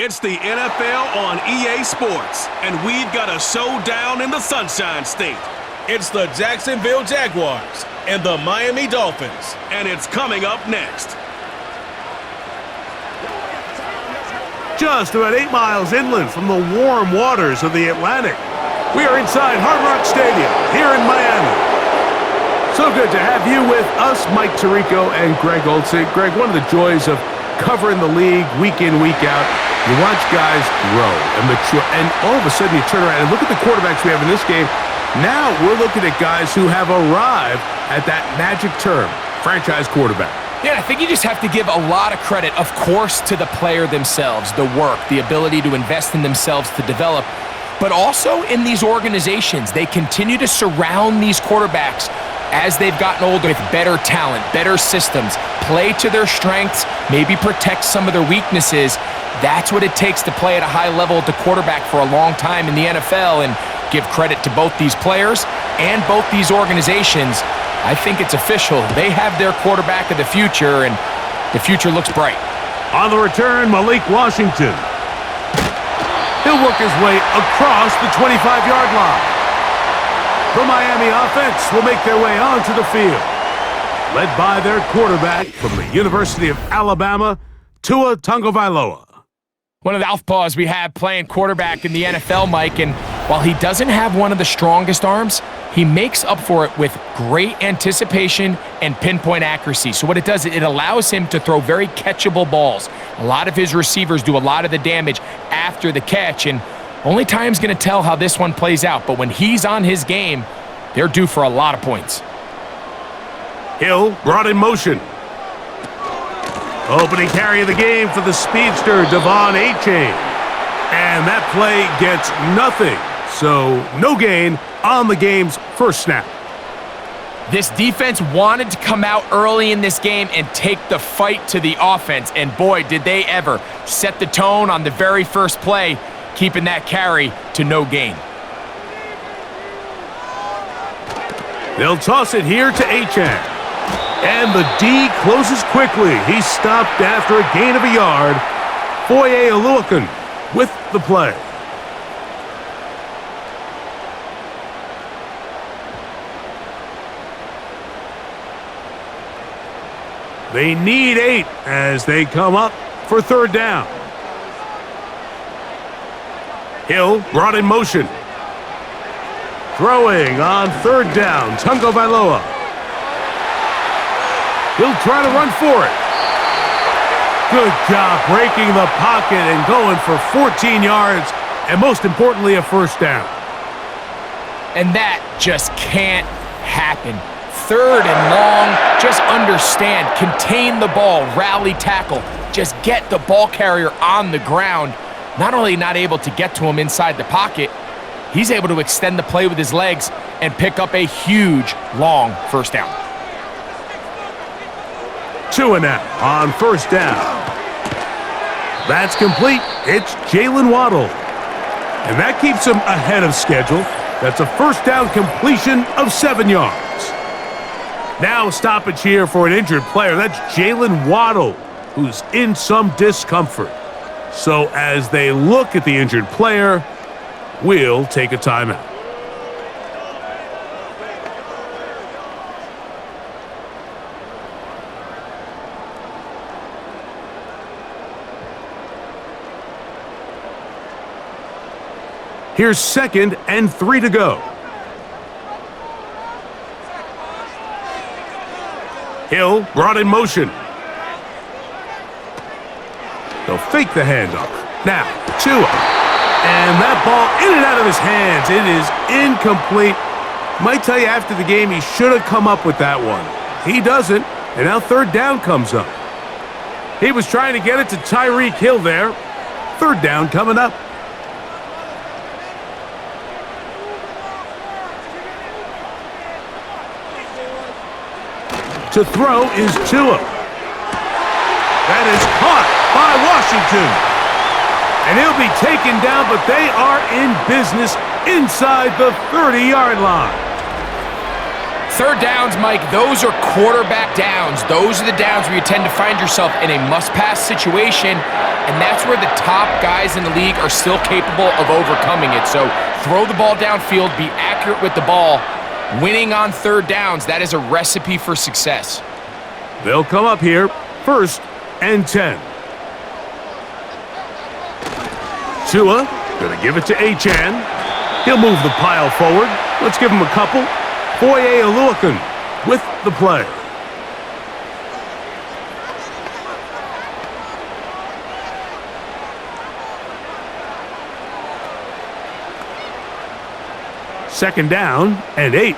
It's the NFL on EA Sports, and we've got a showdown in the Sunshine State. It's the Jacksonville Jaguars and the Miami Dolphins, and it's coming up next. Just about 8 miles inland from the warm waters of the Atlantic, we are inside Hard Rock Stadium here in Miami. So good to have you with us, Mike Tirico and Greg Olsen. Greg, one of the joys of covering the league week in, week out, you watch guys grow and mature, and all of a sudden you turn around and look at the quarterbacks we have in this game. Now we're looking at guys who have arrived at that magic term, franchise quarterback. Yeah, I think you just have to give a lot of credit, of course, to the player themselves, the work, the ability to invest in themselves to develop, but also in these organizations. They continue to surround these quarterbacks as they've gotten older with better talent, better systems, play to their strengths, maybe protect some of their weaknesses. That's what it takes to play at a high level at the quarterback for a long time in the NFL, and give credit to both these players and both these organizations. I think it's official. They have their quarterback of the future, and the future looks bright. On the return, Malik Washington. He'll work his way across the 25-yard line. The Miami offense will make their way onto the field, led by their quarterback from the University of Alabama, Tua Tagovailoa. One of the southpaws we have playing quarterback in the NFL, Mike, and while he doesn't have one of the strongest arms, he makes up for it with great anticipation and pinpoint accuracy. So what it does, it allows him to throw very catchable balls. A lot of his receivers do a lot of the damage after the catch, and only time's going to tell how this one plays out. But when he's on his game, they're due for a lot of points. Hill brought in motion. Opening carry of the game for the speedster, Devon Achane. And that play gets nothing. So no gain on the game's first snap. This defense wanted to come out early in this game and take the fight to the offense. And boy, did they ever set the tone on the very first play, keeping that carry to no gain. They'll toss it here to Achane. And the D closes quickly. He's stopped after a gain of a yard. Foye Oluokun with the play. They need 8 as they come up for third down. Hill brought in motion. Throwing on third down, Tagovailoa. He'll try to run for it. Good job breaking the pocket and going for 14 yards, and most importantly, a first down. And that just can't happen. Third and long, just understand, contain the ball, rally tackle, just get the ball carrier on the ground. Not only not able to get to him inside the pocket, he's able to extend the play with his legs and pick up a huge, long first down. 2 and out on first down. That's complete. It's Jalen Waddle. And that keeps him ahead of schedule. That's a first down completion of 7 yards. Now a stoppage here for an injured player. That's Jalen Waddle, who's in some discomfort. So as they look at the injured player, we'll take a timeout. Here's 2nd and 3 to go. Hill brought in motion. They'll fake the handoff. Now, Tua. And that ball in and out of his hands. It is incomplete. Might tell you after the game he should have come up with that one. He doesn't, and now third down comes up. He was trying to get it to Tyreek Hill there. Third down coming up. To throw is Tua. That is caught by Washington. And he'll be taken down, but they are in business inside the 30-yard line. Third downs, Mike, those are quarterback downs. Those are the downs where you tend to find yourself in a must-pass situation, and that's where the top guys in the league are still capable of overcoming it. So throw the ball downfield, be accurate with the ball. Winning on third downs, that is a recipe for success. They'll come up here, 1st and 10. Tua, gonna give it to Achan. He'll move the pile forward. Let's give him a couple. Foye Oluokun with the play. Second down and 8.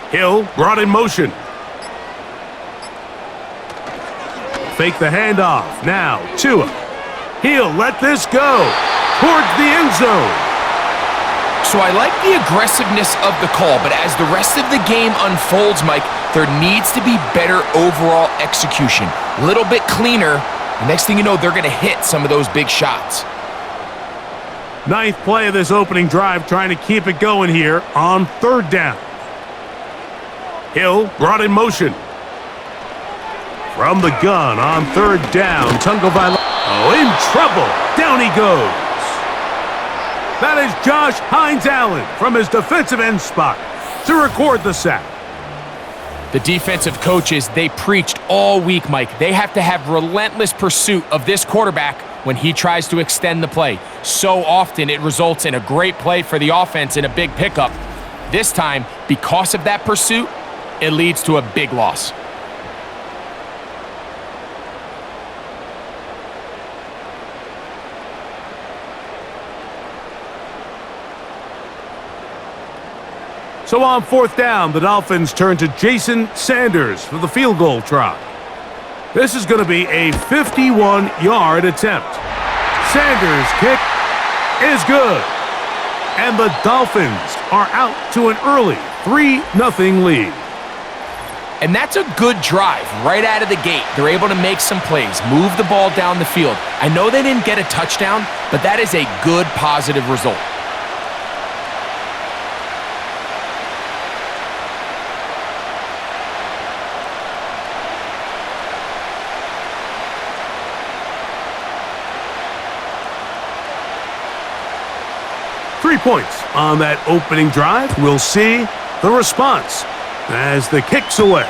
Hill brought in motion. Fake the handoff. Now, Tua. He'll let this go towards the end zone. So I like the aggressiveness of the call, but as the rest of the game unfolds, Mike, there needs to be better overall execution. A little bit cleaner. The next thing you know, they're going to hit some of those big shots. 9th play of this opening drive, trying to keep it going here on third down. Hill brought in motion. From the gun on third down, Tagovailoa. Oh, in trouble. Down he goes. That is Josh Hines-Allen from his defensive end spot to record the sack. The defensive coaches, they preached all week, Mike. They have to have relentless pursuit of this quarterback when he tries to extend the play. So often it results in a great play for the offense and a big pickup. This time, because of that pursuit, it leads to a big loss. So on fourth down, the Dolphins turn to Jason Sanders for the field goal try. This is going to be a 51-yard attempt. Sanders' kick is good. And the Dolphins are out to an early 3-0 lead. And that's a good drive right out of the gate. They're able to make some plays, move the ball down the field. I know they didn't get a touchdown, but that is a good positive result. Three points on that opening drive. We'll see the response as the kick's away.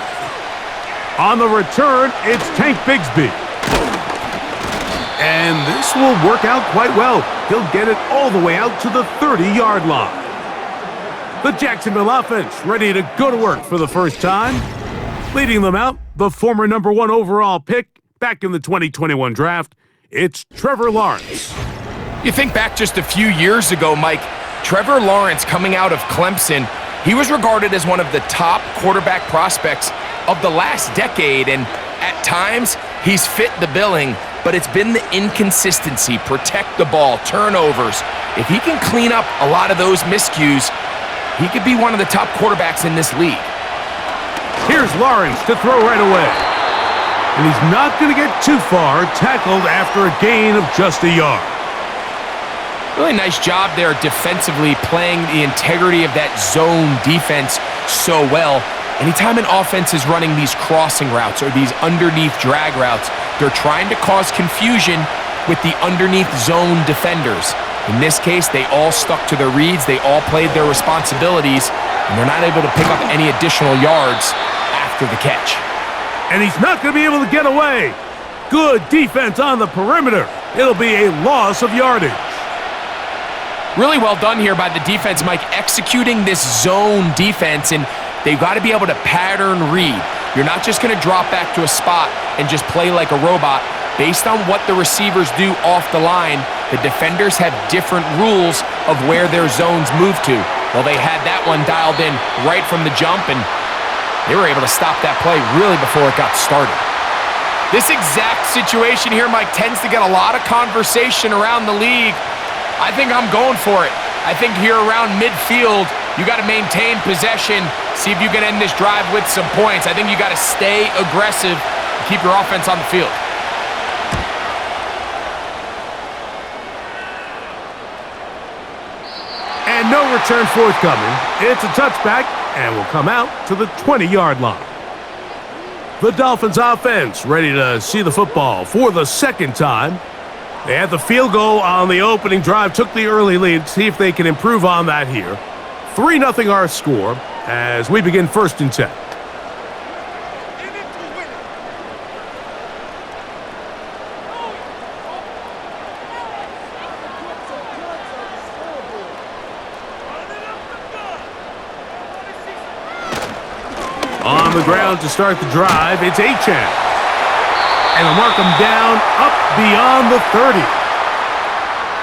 On the return, it's Tank Bigsby. And this will work out quite well. He'll get it all the way out to the 30-yard line. The Jacksonville offense ready to go to work for the first time. Leading them out, the former number 1 overall pick back in the 2021 draft, it's Trevor Lawrence. You think back just a few years ago, Mike, Trevor Lawrence coming out of Clemson, he was regarded as one of the top quarterback prospects of the last decade, and at times he's fit the billing, but it's been the inconsistency, protect the ball, turnovers. If he can clean up a lot of those miscues, he could be one of the top quarterbacks in this league. Here's Lawrence to throw right away. And he's not going to get too far, tackled after a gain of just a yard. Really nice job there defensively, playing the integrity of that zone defense so well. Anytime an offense is running these crossing routes or these underneath drag routes, they're trying to cause confusion with the underneath zone defenders. In this case, they all stuck to their reads, they all played their responsibilities, and they're not able to pick up any additional yards after the catch. And he's not going to be able to get away. Good defense on the perimeter. It'll be a loss of yardage. Really well done here by the defense, Mike, executing this zone defense, and they've got to be able to pattern read. You're not just going to drop back to a spot and just play like a robot. Based on what the receivers do off the line, the defenders have different rules of where their zones move to. Well, they had that one dialed in right from the jump, and they were able to stop that play really before it got started. This exact situation here, Mike, tends to get a lot of conversation around the league. I think I'm going for it. I think here around midfield, you got to maintain possession, see if you can end this drive with some points. I think you got to stay aggressive and keep your offense on the field. And no return forthcoming. It's a touchback and will come out to the 20-yard line. The Dolphins offense ready to see the football for the second time. They had the field goal on the opening drive, took the early lead. See if they can improve on that here. 3-0 our score as we begin 1st and 10. On the ground to start the drive, it's Achane. And they'll mark him down up beyond the 30.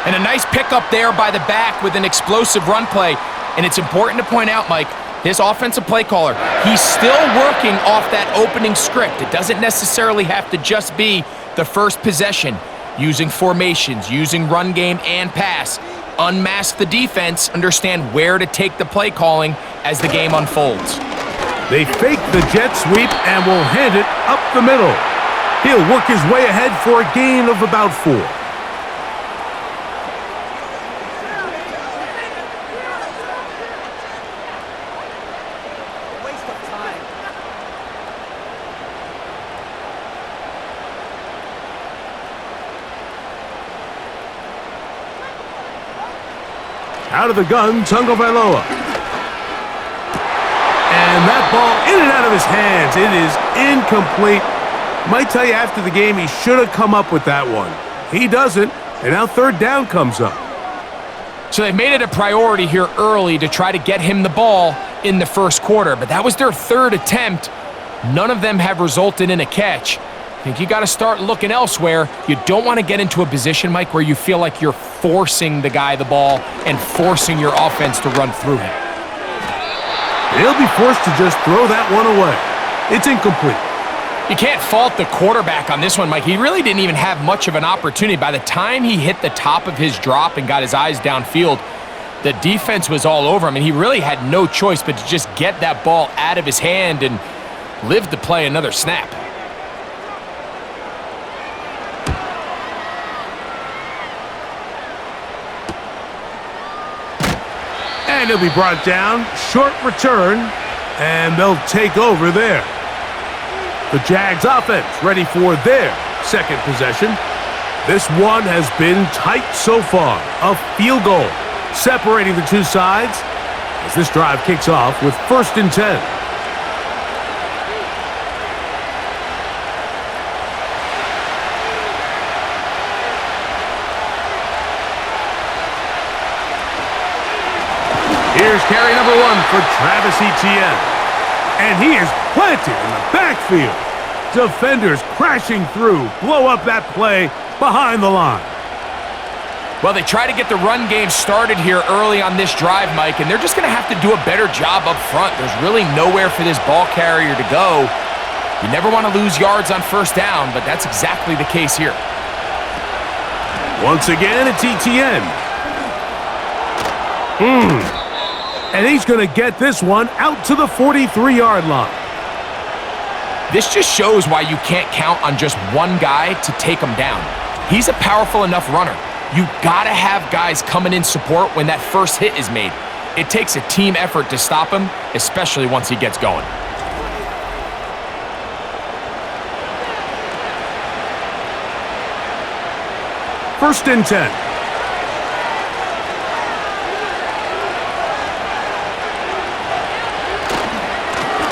And a nice pickup there by the back with an explosive run play. And it's important to point out, Mike, his offensive play caller, he's still working off that opening script. It doesn't necessarily have to just be the first possession. Using formations, using run game and pass. Unmask the defense, understand where to take the play calling as the game unfolds. They fake the jet sweep and will hand it up the middle. He'll work his way ahead for a gain of about 4. Waste of time. Out of the gun, Tagovailoa. And that ball in and out of his hands. It is incomplete. Might tell you after the game he should have come up with that one. He doesn't, and now 3rd down comes up. So they've made it a priority here early to try to get him the ball in the first quarter, but that was their 3rd attempt. None of them have resulted in a catch. I think you got to start looking elsewhere. You don't want to get into a position, Mike, where you feel like you're forcing the guy the ball and forcing your offense to run through him. He'll be forced to just throw that one away. It's incomplete. You can't fault the quarterback on this one, Mike. He really didn't even have much of an opportunity. By the time he hit the top of his drop and got his eyes downfield, the defense was all over him, and he really had no choice but to just get that ball out of his hand and live to play another snap. And he'll be brought down. Short return. And they'll take over there. The Jags offense ready for their second possession. This one has been tight so far. A field goal separating the two sides as this drive kicks off with 1st and 10. Here's carry number 1 for Travis Etienne. And he is planted in the backfield. Defenders crashing through, blow up that play behind the line. Well, they try to get the run game started here early on this drive, Mike, and they're just going to have to do a better job up front. There's really nowhere for this ball carrier to go. You never want to lose yards on 1st down, but that's exactly the case here. Once again, it's Etienne. And he's going to get this one out to the 43-yard line. This just shows why you can't count on just one guy to take him down. He's a powerful enough runner. You gotta have guys coming in support when that first hit is made. It takes a team effort to stop him, especially once he gets going. First and 10.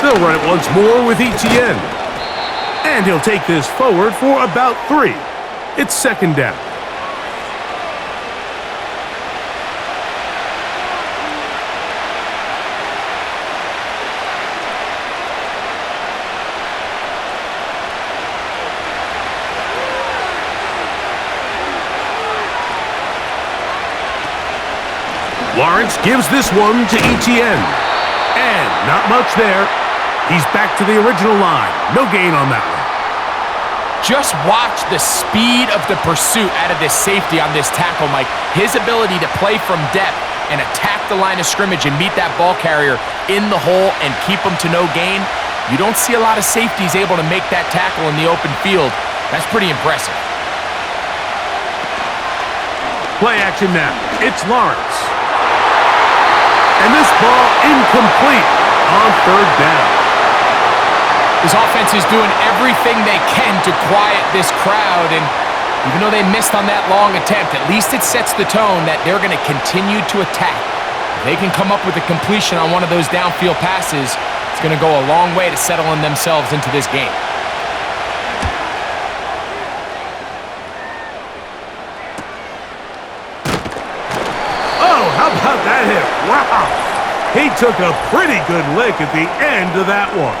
They'll run it once more with Etienne. And he'll take this forward for about 3. It's 2nd down. Lawrence gives this one to Etienne. And not much there. He's back to the original line. No gain on that one. Just watch the speed of the pursuit out of this safety on this tackle, Mike. His ability to play from depth and attack the line of scrimmage and meet that ball carrier in the hole and keep him to no gain. You don't see a lot of safeties able to make that tackle in the open field. That's pretty impressive. Play action now. It's Lawrence. And this ball incomplete on third down. This offense is doing everything they can to quiet this crowd, and even though they missed on that long attempt, at least it sets the tone that they're going to continue to attack. If they can come up with a completion on one of those downfield passes, it's going to go a long way to settling themselves into this game. Oh, how about that hit? Wow! He took a pretty good lick at the end of that one.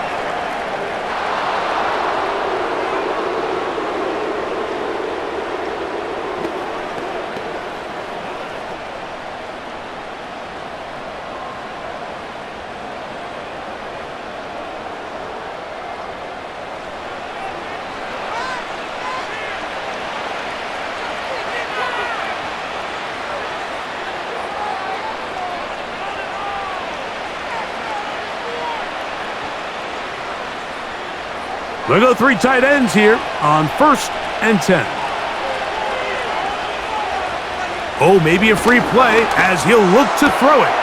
We'll go 3 tight ends here on 1st and 10. Oh, maybe a free play as he'll look to throw it.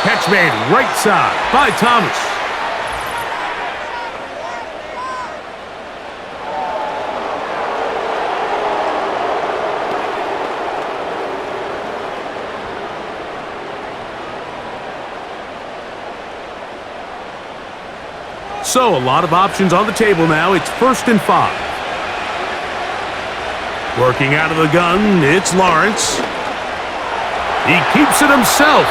Catch made right side by Thomas. So, a lot of options on the table now. It's 1st and 5. Working out of the gun, it's Lawrence. He keeps it himself.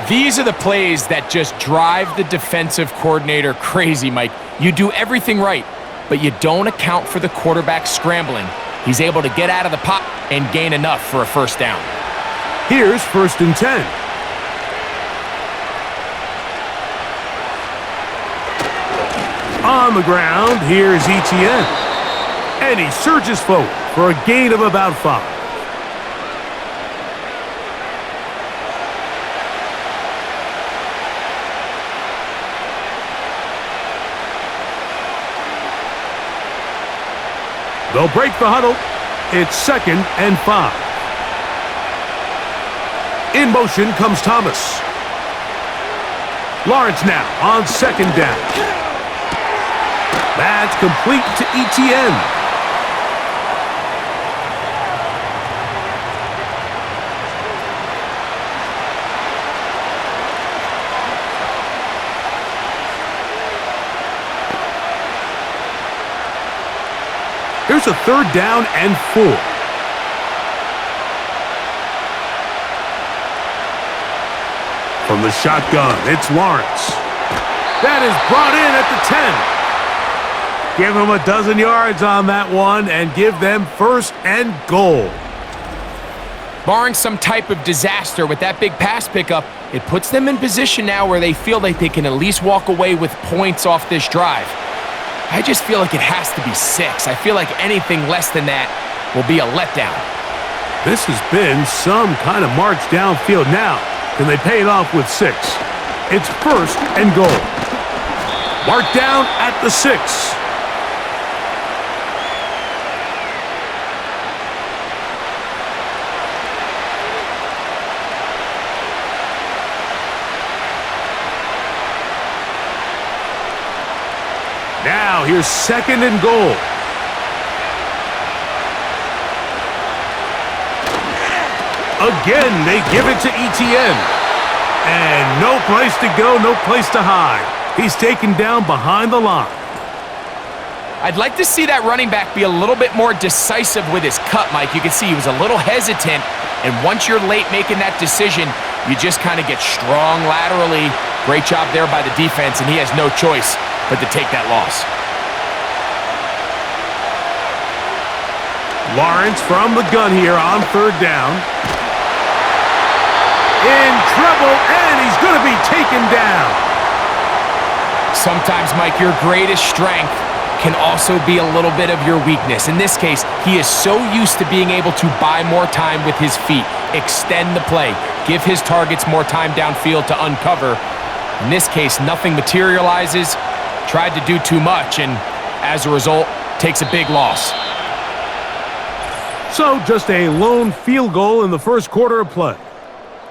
These are the plays that just drive the defensive coordinator crazy, Mike. You do everything right, but you don't account for the quarterback scrambling. He's able to get out of the pocket and gain enough for a first down. Here's 1st and 10. On the ground, here's Etienne. And he surges forward for a gain of about 5. They'll break the huddle. It's 2nd and 5. In motion comes Thomas. Lawrence now on 2nd down. That's complete to Etienne. Here's a 3rd down and 4. From the shotgun, it's Lawrence. That is brought in at the 10. Give them a dozen yards on that one and give them 1st and goal. Barring some type of disaster with that big pass pickup, it puts them in position now where they feel like they can at least walk away with points off this drive. I just feel like it has to be 6. I feel like anything less than that will be a letdown. This has been some kind of march downfield now. Can they pay it off with 6? It's 1st and goal. Mark down at the 6. Now, here's 2nd and goal. Again, they give it to Etienne. And no place to go, no place to hide. He's taken down behind the line. I'd like to see that running back be a little bit more decisive with his cut, Mike. You can see he was a little hesitant, and once you're late making that decision, you just kind of get strong laterally. Great job there by the defense, and he has no choice but to take that loss. Lawrence from the gun here on 3rd down. In trouble, and he's going to be taken down. Sometimes, Mike, your greatest strength can also be a little bit of your weakness. In this case, he is so used to being able to buy more time with his feet, extend the play, give his targets more time downfield to uncover. In this case, nothing materializes, tried to do too much, and as a result, takes a big loss. So just a lone field goal in the first quarter of play.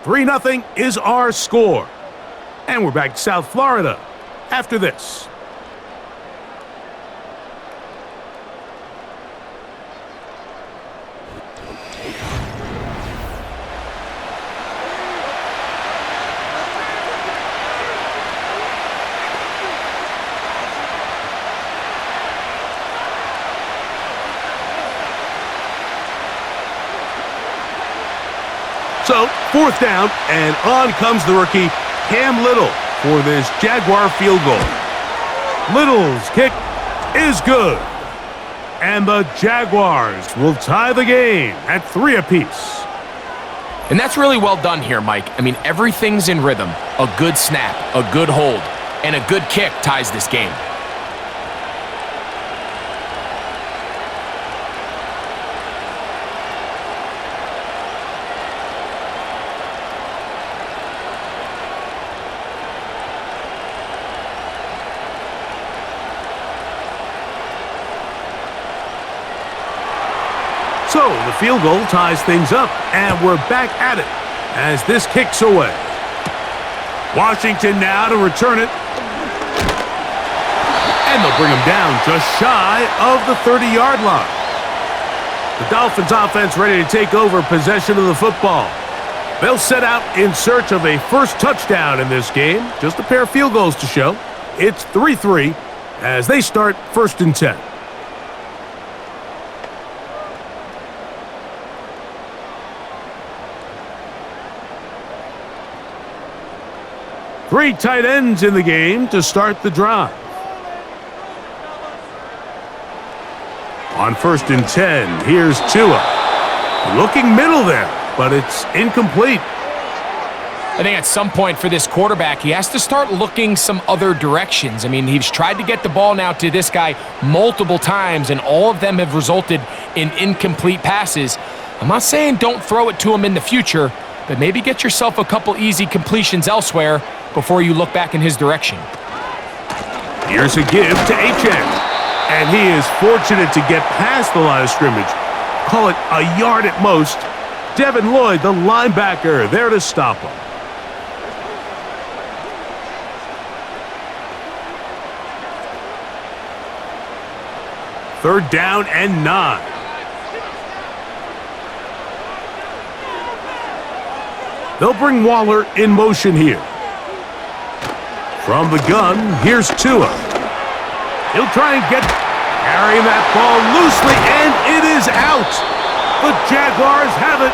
3-0 is our score. And we're back to South Florida after this. So, 4th down, and on comes the rookie, Cam Little, for this Jaguar field goal. Little's kick is good. And the Jaguars will tie the game at 3 apiece. And that's really well done here, Mike. I mean, everything's in rhythm. A good snap, a good hold, and a good kick ties this game. So the field goal ties things up, and we're back at it as this kicks away. Washington now to return it. And they'll bring him down just shy of the 30-yard line. The Dolphins offense ready to take over possession of the football. They'll set out in search of a first touchdown in this game. Just a pair of field goals to show. It's 3-3 as they start 1st and 10. Three tight ends in the game to start the drive. On 1st and 10, here's Tua. Looking middle there, but it's incomplete. I think at some point for this quarterback, he has to start looking some other directions. I mean, he's tried to get the ball now to this guy multiple times, and all of them have resulted in incomplete passes. I'm not saying don't throw it to him in the future, but maybe get yourself a couple easy completions elsewhere before you look back in his direction. Here's a give to H.N. And he is fortunate to get past the line of scrimmage. Call it a yard at most. Devin Lloyd, the linebacker, there to stop him. Third down and 9. They'll bring Waller in motion here. From the gun, here's Tua. He'll try and carrying that ball loosely, and it is out. The Jaguars have it.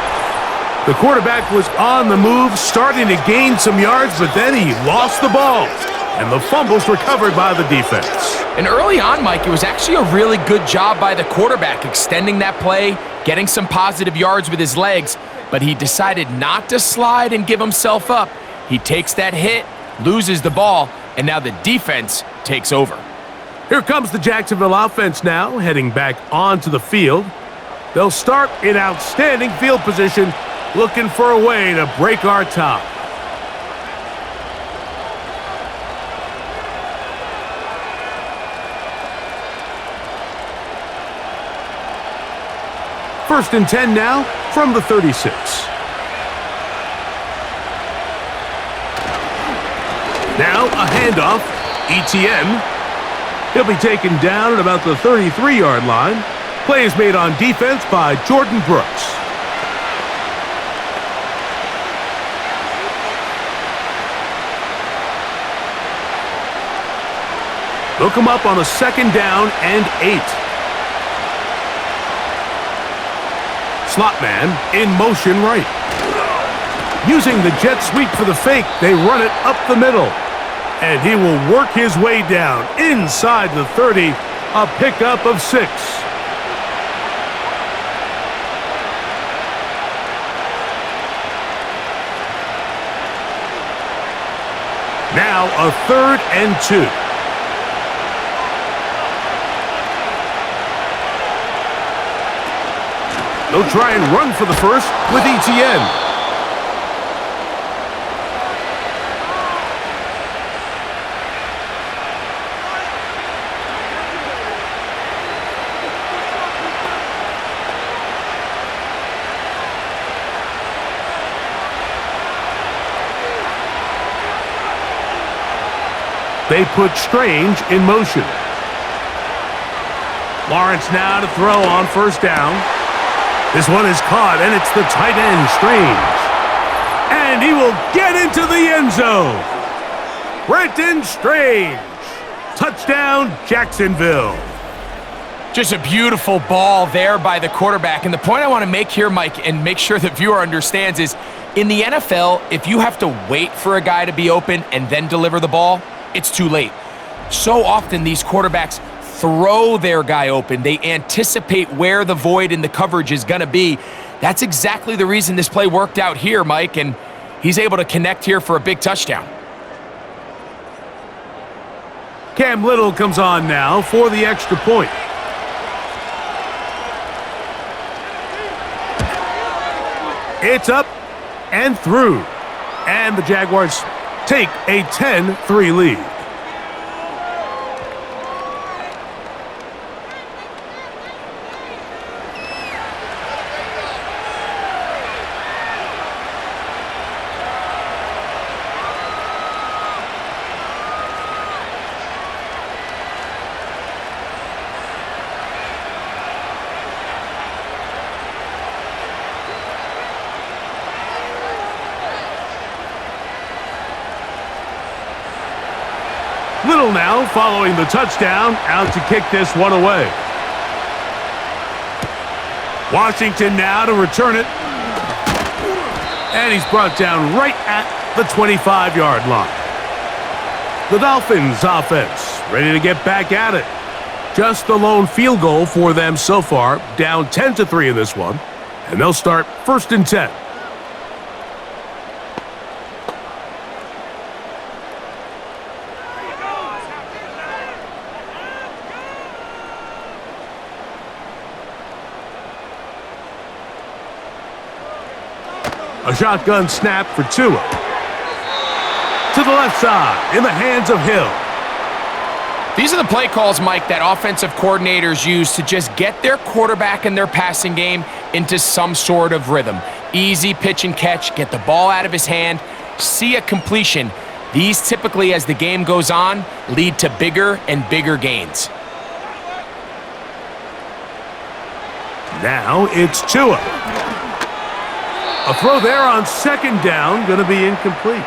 The quarterback was on the move, starting to gain some yards, but then he lost the ball. And the fumble's recovered by the defense. And early on, Mike, it was actually a really good job by the quarterback, extending that play, getting some positive yards with his legs, but he decided not to slide and give himself up. He takes that hit, loses the ball, and now the defense takes over. Here comes the Jacksonville offense now, heading back onto the field. They'll start in outstanding field position, looking for a way to break our tie. First and 10 now from the 36. Now a handoff. ETN. He'll be taken down at about the 33-yard line. Play is made on defense by Jordan Brooks. Look him up on a 2nd down and 8. Slot man in motion right. Using the jet sweep for the fake, they run it up the middle. And he will work his way down inside the 30, a pickup of 6. Now a 3rd and 2. They'll try and run for the first with ETN. They put Strange in motion. Lawrence now to throw on first down. This one is caught, and it's the tight end, Strange. And he will get into the end zone. Brenton Strange. Touchdown, Jacksonville. Just a beautiful ball there by the quarterback. And the point I want to make here, Mike, and make sure the viewer understands is, in the NFL, if you have to wait for a guy to be open and then deliver the ball, it's too late. So often these quarterbacks throw their guy open. They anticipate where the void in the coverage is going to be. That's exactly the reason this play worked out here, Mike, and he's able to connect here for a big touchdown. Cam Little comes on now for the extra point. It's up and through. And the Jaguars take a 10-3 lead. Little now following the touchdown, out to kick this one away. Washington now to return it. And he's brought down right at the 25-yard line. The Dolphins offense ready to get back at it. Just the lone field goal for them so far, down 10-3 in this one. And they'll start 1st and 10. A shotgun snap for Tua. To the left side, in the hands of Hill. These are the play calls, Mike, that offensive coordinators use to just get their quarterback and their passing game into some sort of rhythm. Easy pitch and catch, get the ball out of his hand, see a completion. These typically, as the game goes on, lead to bigger and bigger gains. Now it's Tua. A throw there on 2nd down, going to be incomplete.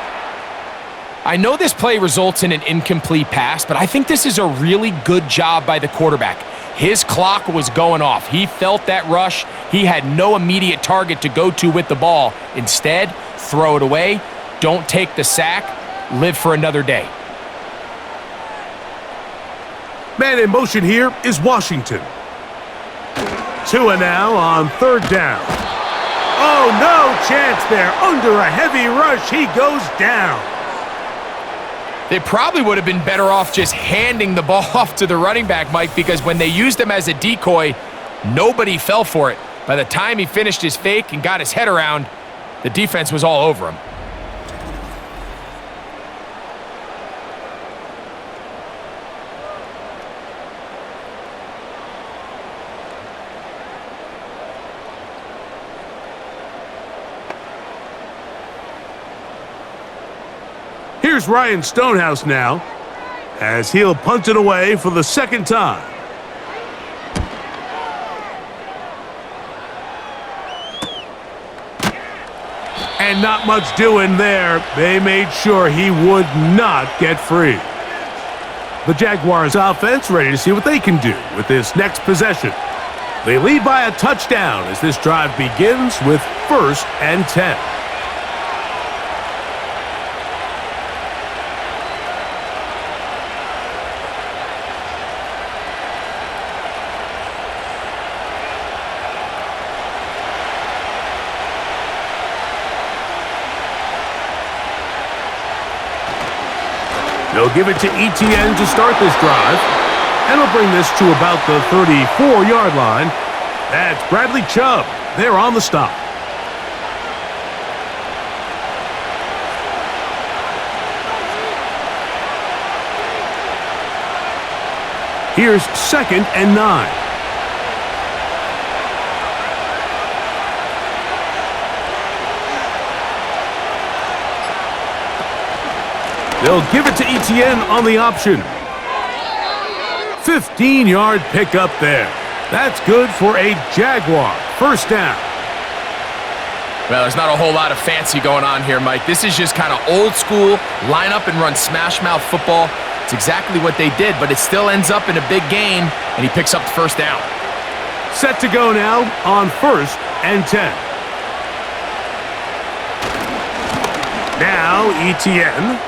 I know this play results in an incomplete pass, but I think this is a really good job by the quarterback. His clock was going off. He felt that rush. He had no immediate target to go to with the ball. Instead, throw it away. Don't take the sack. Live for another day. Man in motion here is Washington. Tua now on 3rd down. Oh, no chance there. Under a heavy rush, he goes down. They probably would have been better off just handing the ball off to the running back, Mike, because when they used him as a decoy, nobody fell for it. By the time he finished his fake and got his head around, the defense was all over him. Here's Ryan Stonehouse now, as he'll punt it away for the 2nd time. And not much doing there. They made sure he would not get free. The Jaguars offense ready to see what they can do with this next possession. They lead by a touchdown as this drive begins with 1st and 10. They'll give it to Etienne to start this drive, and he'll bring this to about the 34-yard line. That's Bradley Chubb. They're on the stop. Here's 2nd and 9. They'll give it to Etienne on the option. 15-yard pickup there. That's good for a Jaguar. First down. Well, there's not a whole lot of fancy going on here, Mike. This is just kind of old school, line up and run smash mouth football. It's exactly what they did, but it still ends up in a big gain, and he picks up the first down. Set to go now on 1st and 10. Now Etienne.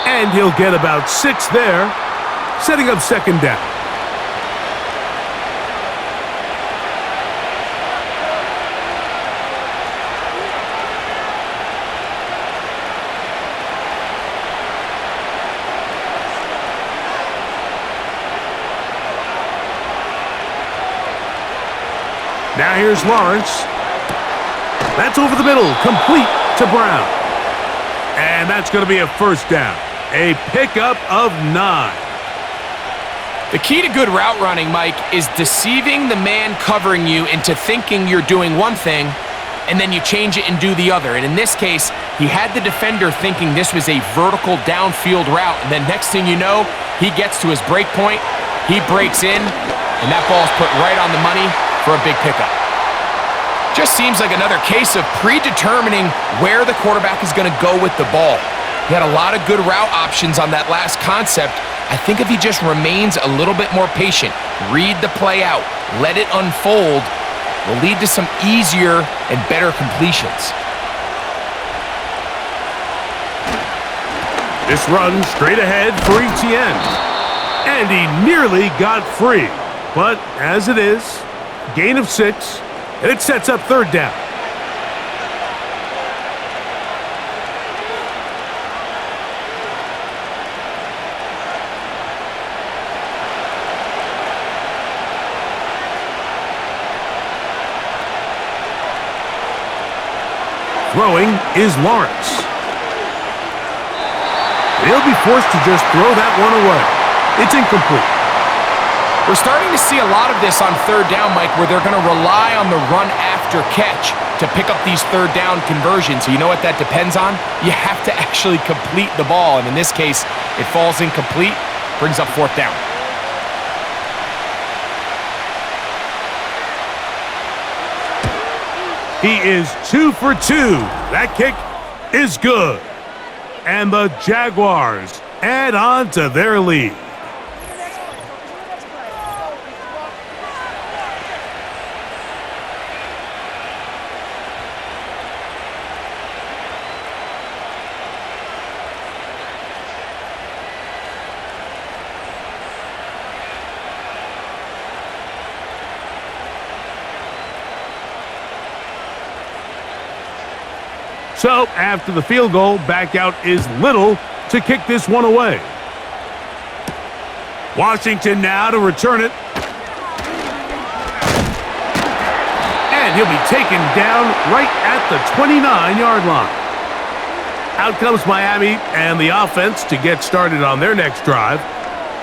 And he'll get about 6 there, setting up second down. Now here's Lawrence. That's over the middle, complete to Brown. And that's going to be a first down. A pickup of 9. The key to good route running, Mike, is deceiving the man covering you into thinking you're doing one thing, and then you change it and do the other. And in this case, he had the defender thinking this was a vertical downfield route, and then next thing you know, he gets to his break point, he breaks in, and that ball's put right on the money for a big pickup. Just seems like another case of predetermining where the quarterback is going to go with the ball. He had a lot of good route options on that last concept. I think if he just remains a little bit more patient, read the play out, let it unfold, will lead to some easier and better completions. This run straight ahead for Etienne. And he nearly got free. But as it is, gain of 6, and it sets up third down. Throwing is Lawrence. He'll be forced to just throw that one away. It's incomplete. We're starting to see a lot of this on third down, Mike, where they're going to rely on the run after catch to pick up these third down conversions. So you know what that depends on? You have to actually complete the ball. And in this case, it falls incomplete, brings up fourth down. He is 2 for 2. That kick is good. And the Jaguars add on to their lead. So, after the field goal, back out is Little to kick this one away. Washington now to return it. And he'll be taken down right at the 29-yard line. Out comes Miami and the offense to get started on their next drive.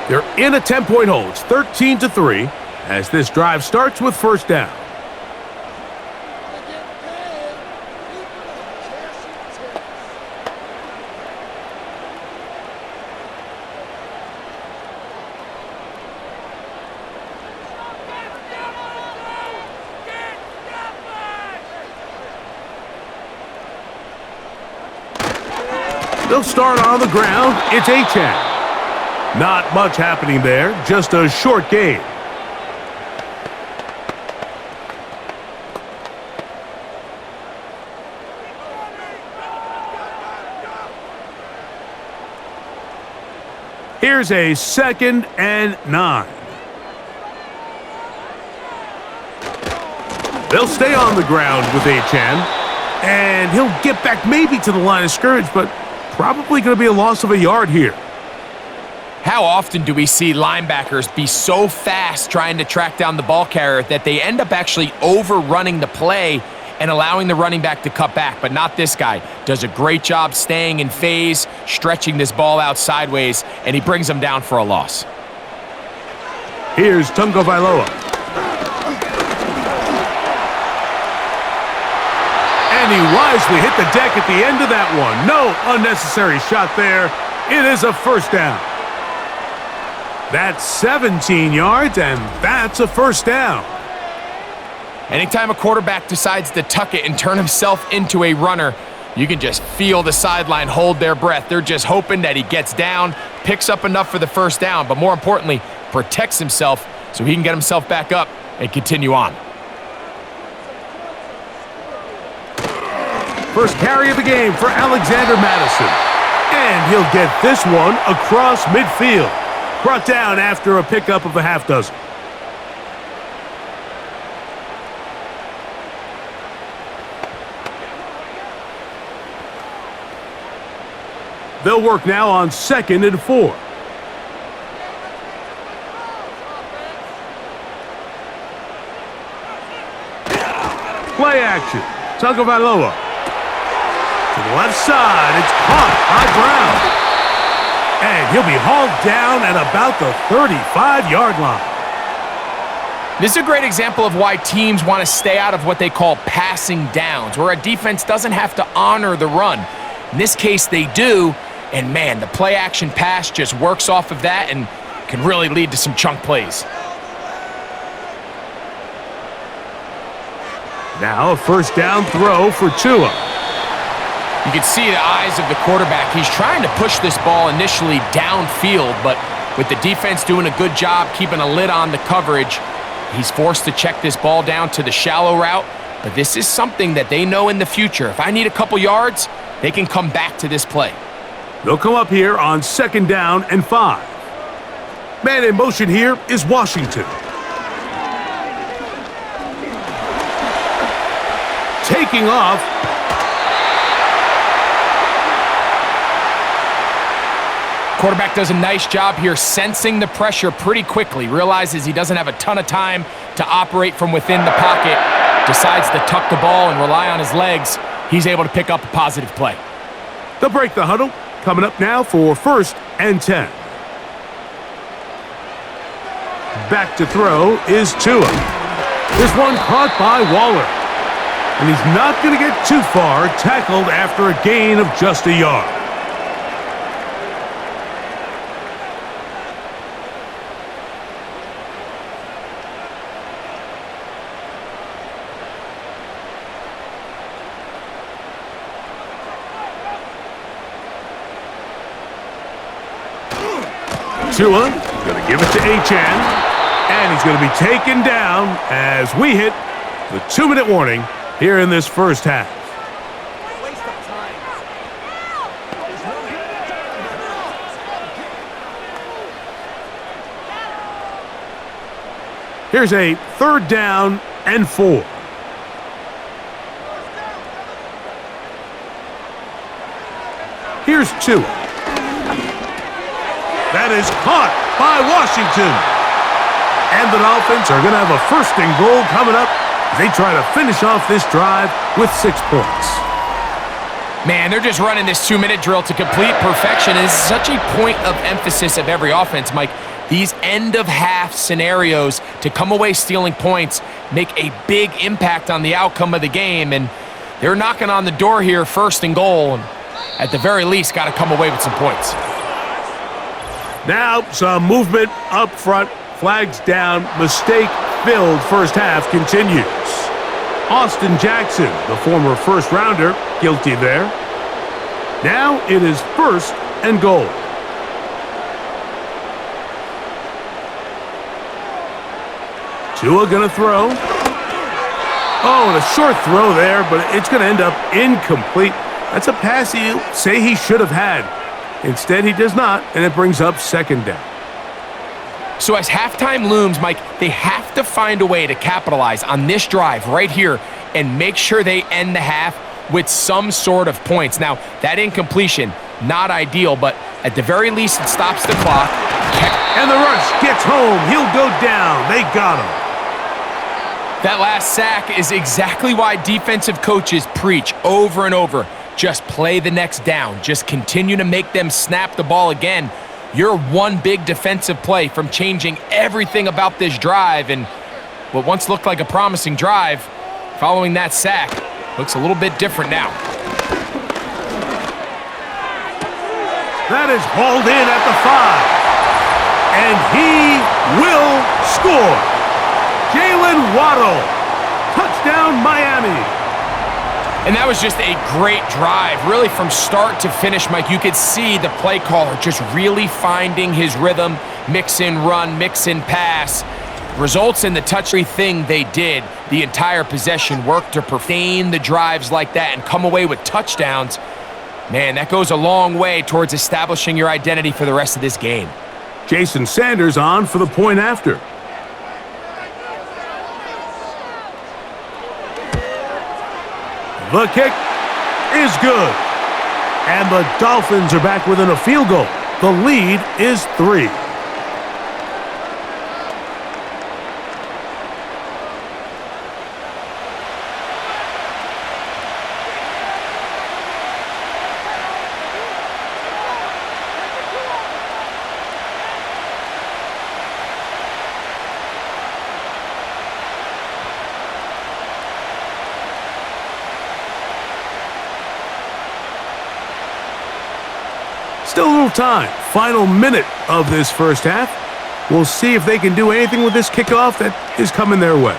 They're in a 10-point hole. It's 13-3 as this drive starts with first down. They'll start on the ground. It's Achane. Not much happening there, just a short gain. Here's a 2nd and 9. They'll stay on the ground with Achane, and he'll get back maybe to the line of scrimmage, but probably going to be a loss of a yard here. How often do we see linebackers be so fast trying to track down the ball carrier that they end up actually overrunning the play and allowing the running back to cut back? But not this guy. Does a great job staying in phase, stretching this ball out sideways, and he brings them down for a loss. Here's Tungo Vailoa. And he wisely hit the deck at the end of that one. No unnecessary shot there. It is a first down. That's 17 yards, and that's a first down. Anytime a quarterback decides to tuck it and turn himself into a runner, you can just feel the sideline hold their breath. They're just hoping that he gets down, picks up enough for the first down, but more importantly, protects himself so he can get himself back up and continue on. First carry of the game for Alexander Madison. And he'll get this one across midfield. Brought down after a pickup of a half dozen. They'll work now on 2nd and 4. Play action. Tagovailoa. To the left side. It's caught by Brown. And he'll be hauled down at about the 35-yard line. This is a great example of why teams want to stay out of what they call passing downs, where a defense doesn't have to honor the run. In this case, they do. And man, the play action pass just works off of that and can really lead to some chunk plays. Now a first down throw for Tua. You can see the eyes of the quarterback. He's trying to push this ball initially downfield, but with the defense doing a good job keeping a lid on the coverage, he's forced to check this ball down to the shallow route. But this is something that they know in the future. If I need a couple yards, they can come back to this play. They'll come up here on 2nd down and 5. Man in motion here is Washington. Taking off. Quarterback does a nice job here sensing the pressure pretty quickly. Realizes he doesn't have a ton of time to operate from within the pocket. Decides to tuck the ball and rely on his legs. He's able to pick up a positive play. They'll break the huddle. Coming up now for 1st and 10. Back to throw is Tua. This one caught by Waller. And he's not going to get too far, tackled after a gain of just a yard. Tua going to give it to Achane, and he's going to be taken down as we hit the 2-minute warning here in this first half. Here's a 3rd down and 4. Here's Tua. That is caught by Washington. And the Dolphins are going to have a 1st and goal coming up as they try to finish off this drive with 6 points. Man, they're just running this 2-minute drill to complete perfection. It's such a point of emphasis of every offense, Mike. These end-of-half scenarios to come away stealing points make a big impact on the outcome of the game. And they're knocking on the door here, 1st and goal. And at the very least, got to come away with some points. Now, some movement up front, flags down, mistake-filled first half continues. Austin Jackson, the former first-rounder, guilty there. Now it is 1st and goal. Tua gonna throw. Oh, and a short throw there, but it's gonna end up incomplete. That's a pass he'll say he should have had. Instead, he does not, and it brings up 2nd down. So as halftime looms, Mike, they have to find a way to capitalize on this drive right here and make sure they end the half with some sort of points. Now, that incompletion, not ideal, but at the very least, it stops the clock. And the rush gets home. He'll go down. They got him. That last sack is exactly why defensive coaches preach over and over. Just play the next down. Just continue to make them snap the ball again. You're one big defensive play from changing everything about this drive. And what once looked like a promising drive, following that sack, Looks a little bit different now. That is hauled in at the 5. And he will score. Jalen Waddle. Touchdown, Miami. And that was just a great drive. Really from start to finish, Mike, you could see the play caller just really finding his rhythm. Mix in run, mix in pass. Results in the touchy thing they did. The entire possession worked to sustain the drives like that and come away with touchdowns. Man, that goes a long way towards establishing your identity for the rest of this game. Jason Sanders on for the point after. The kick is good. And the Dolphins are back within a field goal. The lead is 3. Still a little time. Final minute of this first half. We'll see if they can do anything with this kickoff that is coming their way.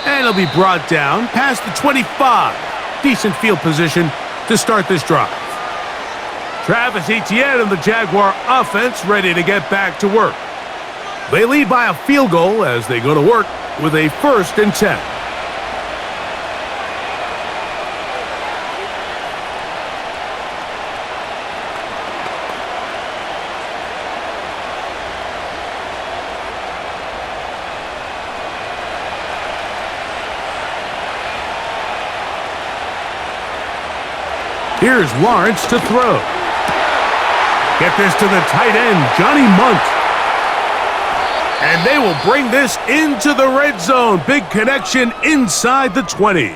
And it'll be brought down past the 25. Decent field position to start this drive. Travis Etienne and the Jaguar offense ready to get back to work. They lead by a field goal as they go to work with a 1st and 10. Here's Lawrence to throw. Get this to the tight end, Johnny Munt. And they will bring this into the red zone. Big connection inside the 20.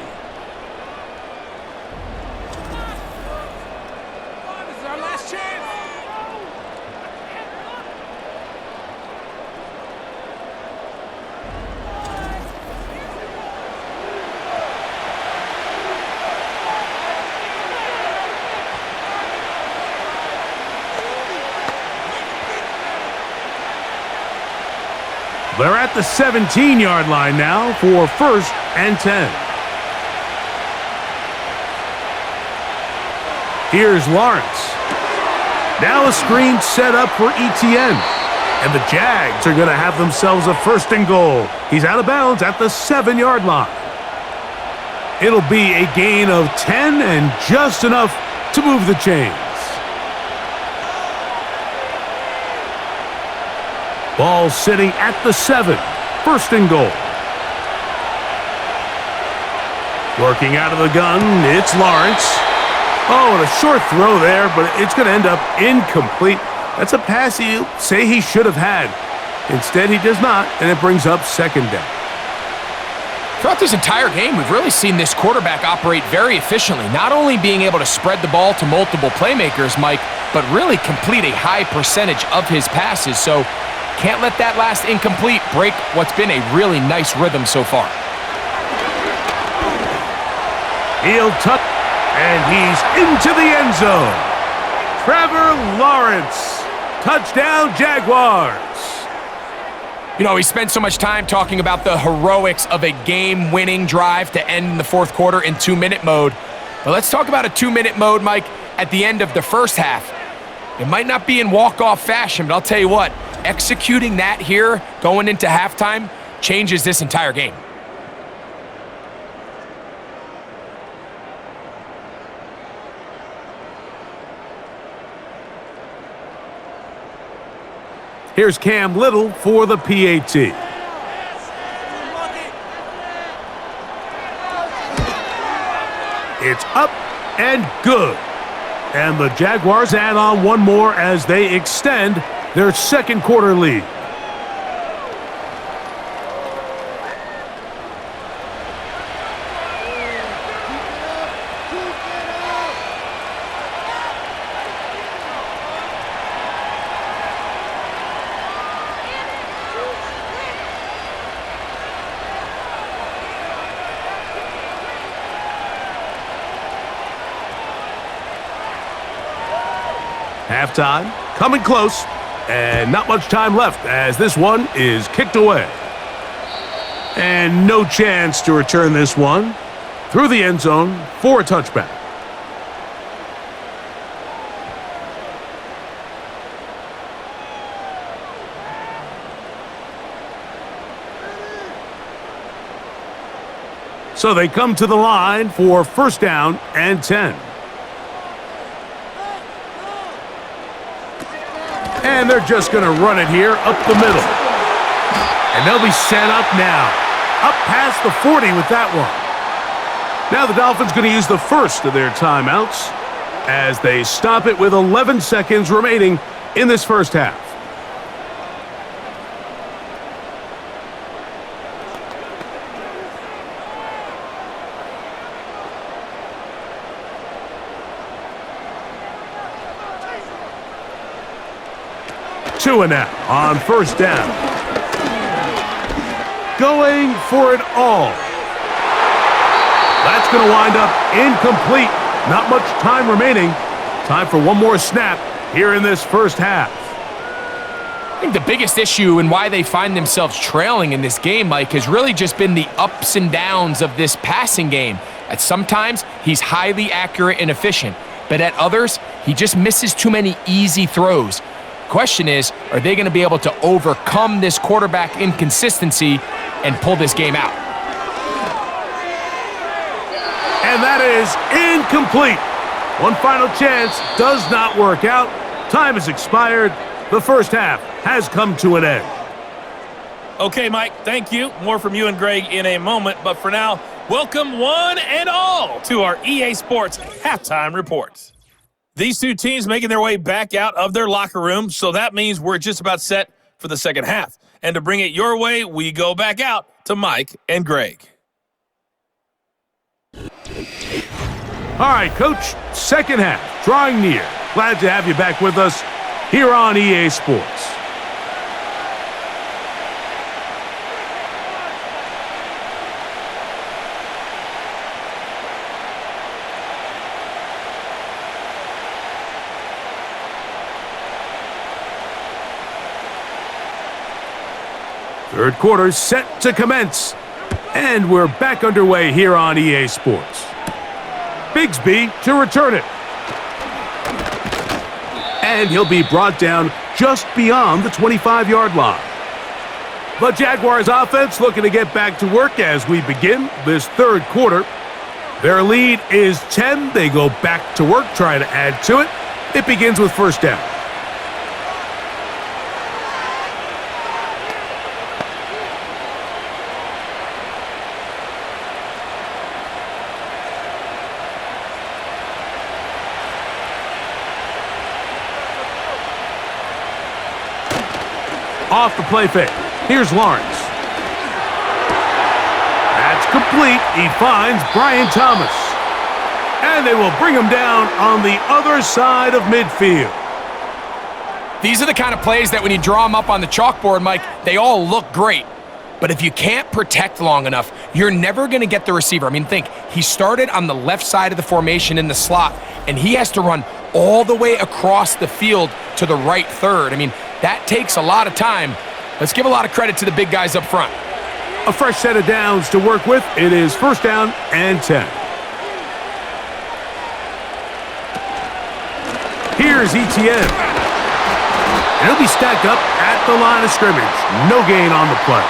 They're at the 17-yard line now for 1st and 10. Here's Lawrence. Now a screen set up for Etienne. And the Jags are going to have themselves a 1st and goal. He's out of bounds at the 7-yard line. It'll be a gain of 10 and just enough to move the chains. Ball sitting at the 7. 1st and goal. Working out of the gun, it's Lawrence. Oh, and a short throw there, but it's going to end up incomplete. That's a pass you say he should have had. Instead, he does not, and it brings up 2nd down. Throughout this entire game, we've really seen this quarterback operate very efficiently, not only being able to spread the ball to multiple playmakers, Mike, but really complete a high percentage of his passes. So can't let that last incomplete break what's been a really nice rhythm so far. He'll tuck, and he's into the end zone. Trevor Lawrence, touchdown Jaguars. You know, we spent so much time talking about the heroics of a game-winning drive to end the 4th quarter in 2-minute mode. But let's talk about a 2-minute mode, Mike, at the end of the first half. It might not be in walk-off fashion, but I'll tell you what, executing that here going into halftime changes this entire game. Here's Cam Little for the PAT. It's up and good. And the Jaguars add on one more as they extend their 2nd quarter lead. Halftime, coming close, and not much time left as this one is kicked away. And no chance to return this one through the end zone for a touchback. So they come to the line for first down and 10. And they're just going to run it here up the middle. And they'll be set up now. Up past the 40 with that one. Now the Dolphins going to use the first of their timeouts as they stop it with 11 seconds remaining in this first half. Two and now on first down. Going for it all. That's going to wind up incomplete. Not much time remaining. Time for one more snap here in this first half. I think the biggest issue and why they find themselves trailing in this game, Mike, has really just been the ups and downs of this passing game. At sometimes, he's highly accurate and efficient, but at others, he just misses too many easy throws. Question is, are they going to be able to overcome this quarterback inconsistency and pull this game out? And that is incomplete. One final chance does not work out. Time has expired. The first half has come to an end. Okay, Mike, thank you. More from you and Greg in a moment. But for now, welcome one and all to our EA Sports Halftime Reports. These two teams making their way back out of their locker room, so that means we're just about set for the second half. And to bring it your way, we go back out to Mike and Greg. All right, Coach, second half, drawing near. Glad to have you back with us here on EA Sports. Third quarter set to commence. And we're back underway here on EA Sports. Bigsby to return it. And he'll be brought down just beyond the 25-yard line. The Jaguars offense looking to get back to work as we begin this third quarter. Their lead is 10. They go back to work, trying to add to it. It begins with first down. Off the play fake. Here's Lawrence. That's complete. He finds Brian Thomas. And they will bring him down on the other side of midfield. These are the kind of plays that when you draw them up on the chalkboard, Mike, they all look great. But if you can't protect long enough, you're never going to get the receiver. I mean, think, he started on the left side of the formation in the slot, and he has to run all the way across the field to the right third. I mean, that takes a lot of time. Let's give a lot of credit to the big guys up front. A fresh set of downs to work with. It is first down and 10. Here's ETN. And he'll be stacked up at the line of scrimmage. No gain on the play.